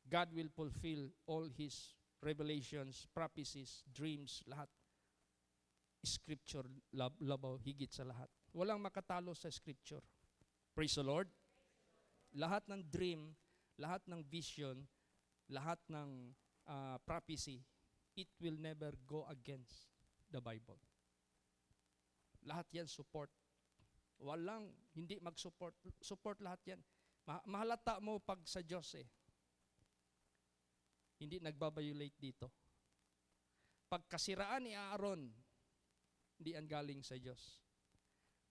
God will fulfill all His revelations, prophecies, dreams, lahat. Scripture, labaw, higit sa lahat. Walang makatalo sa Scripture. Praise the Lord. Lahat ng dream, lahat ng vision, lahat ng prophecy, it will never go against the Bible. Lahat yan support. Walang hindi mag-support. Support lahat yan. Mahalata mo pag sa Diyos hindi nagbabiolate dito. Pagkasiraan ni Aaron, hindi ang galing sa Diyos.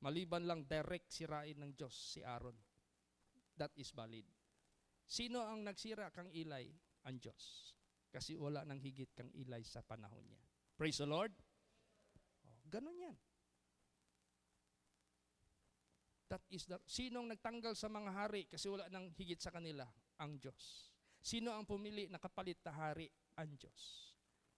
Maliban lang direct sirain ng Diyos si Aaron. That is valid. Sino ang nagsira kang Eli? Ang Diyos. Kasi wala nang higit kang Eli sa panahon niya. Praise the Lord. Ganon yan. That is sinong nagtanggal sa mga hari kasi wala nang higit sa kanila? Ang Diyos. Sino ang pumili na kapalit na hari? Ang Diyos.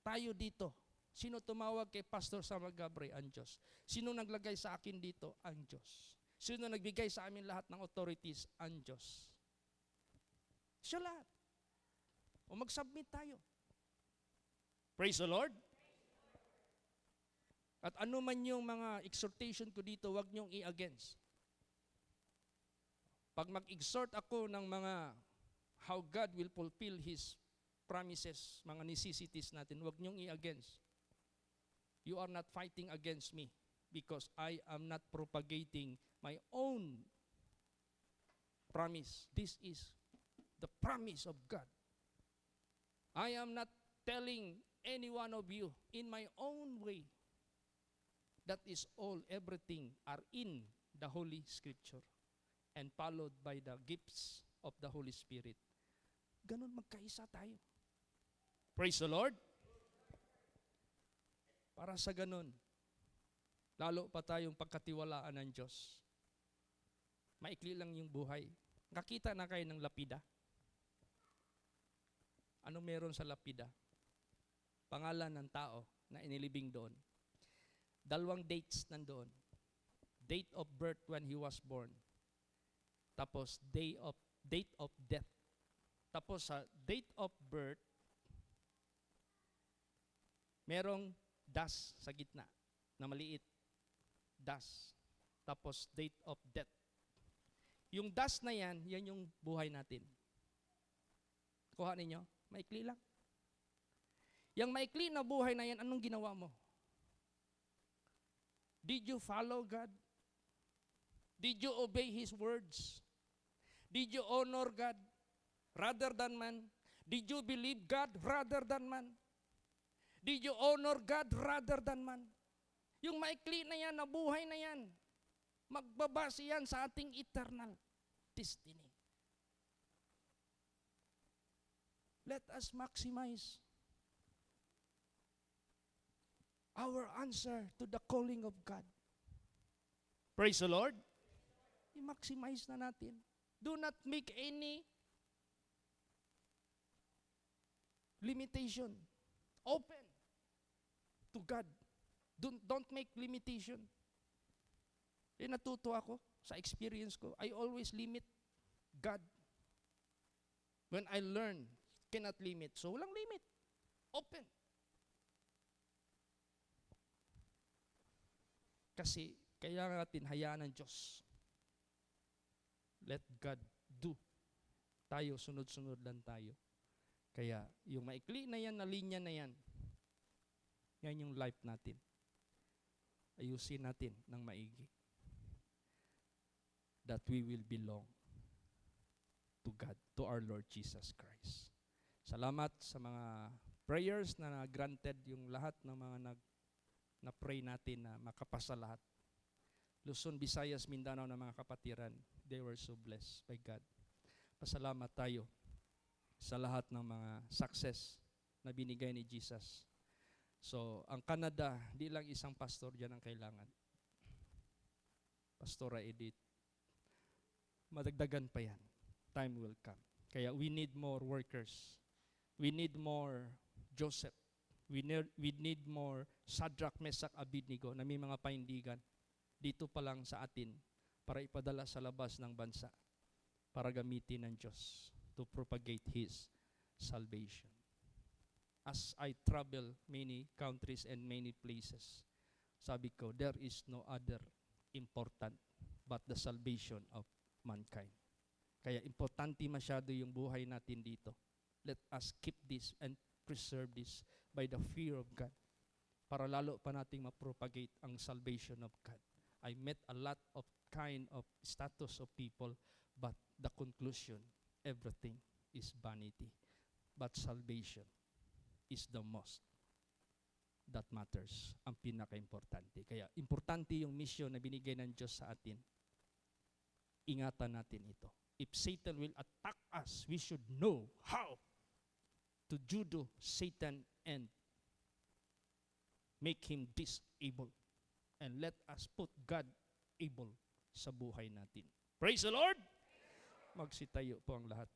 Tayo dito. Sino tumawag kay Pastor Samuel Gabre? Ang Diyos. Sino naglagay sa akin dito? Ang Diyos. Sino nagbigay sa amin lahat ng authorities? Ang Diyos. Siya lahat. O mag-submit tayo. Praise the Lord. At ano man yung mga exhortation ko dito, wag niyong i-against. Pag mag-exhort ako ng mga how God will fulfill His promises, mga necessities natin, huwag niyong i-against. You are not fighting against me because I am not propagating my own promise. This is the promise of God. I am not telling any one of you in my own way. That is all, everything are in the Holy Scripture and followed by the gifts of the Holy Spirit. Ganun magkaisa tayo. Praise the Lord. Para sa ganun, lalo pa tayong pagkatiwalaan ng Diyos. Maikli lang yung buhay. Nakita na kayo ng lapida? Ano meron sa lapida? Pangalan ng tao na inilibing doon. 2 dates nandoon. Date of birth when he was born. Tapos date of death. Tapos sa date of birth, merong das sa gitna na maliit. Das. Tapos date of death. Yung das na yan yung buhay natin. Kuha ninyo, maikli lang. Yung maikli na buhay na yan, anong ginawa mo? Did you follow God? Did you obey His words? Did you honor God rather than man? Did you believe God rather than man? Did you honor God rather than man? Yung maikli na yan, na buhay na yan, magbabase yan sa ating eternal destiny. Let us maximize our answer to the calling of God. Praise the Lord. I-maximize na natin. Do not make any limitation. Open to God. Don't make limitation. Natuto ako sa experience ko. I always limit God. When I learn, cannot limit. So, walang limit. Open. Kasi, kaya natin hayaan ng Diyos. Let God do. Tayo, sunod-sunod lang tayo. Kaya, yung maikli na yan, na linya na yan, yan yung life natin. Ayusin natin ng maigi. That we will belong to God, to our Lord Jesus Christ. Salamat sa mga prayers na granted yung lahat ng mga na-pray natin na makapasa lahat. Luzon, Visayas, Mindanao na mga kapatiran, they were so blessed by God. Pasalamat tayo sa lahat ng mga success na binigay ni Jesus. So, ang Canada, di lang isang pastor dyan ang kailangan. Pastora Edith. Madagdagan pa yan. Time will come. Kaya we need more workers. We need more Joseph. We need more Shadrach, Meshach, Abednego na may mga paindigan dito pa lang sa atin para ipadala sa labas ng bansa para gamitin ng Diyos to propagate His salvation. As I travel many countries and many places, sabi ko, there is no other important but the salvation of mankind. Kaya importante masyado yung buhay natin dito. Let us keep this and preserve this by the fear of God para lalo pa nating mapropagate ang salvation of God. I met a lot of kind of status of people, but the conclusion, everything is vanity. But salvation is the most that matters, ang pinaka-importante. Kaya importante yung mission na binigay ng Diyos sa atin. Ingatan natin ito. If Satan will attack us, we should know how to judo Satan and make him disable. And let us put God able sa buhay natin. Praise the Lord! Magsitayo po ang lahat.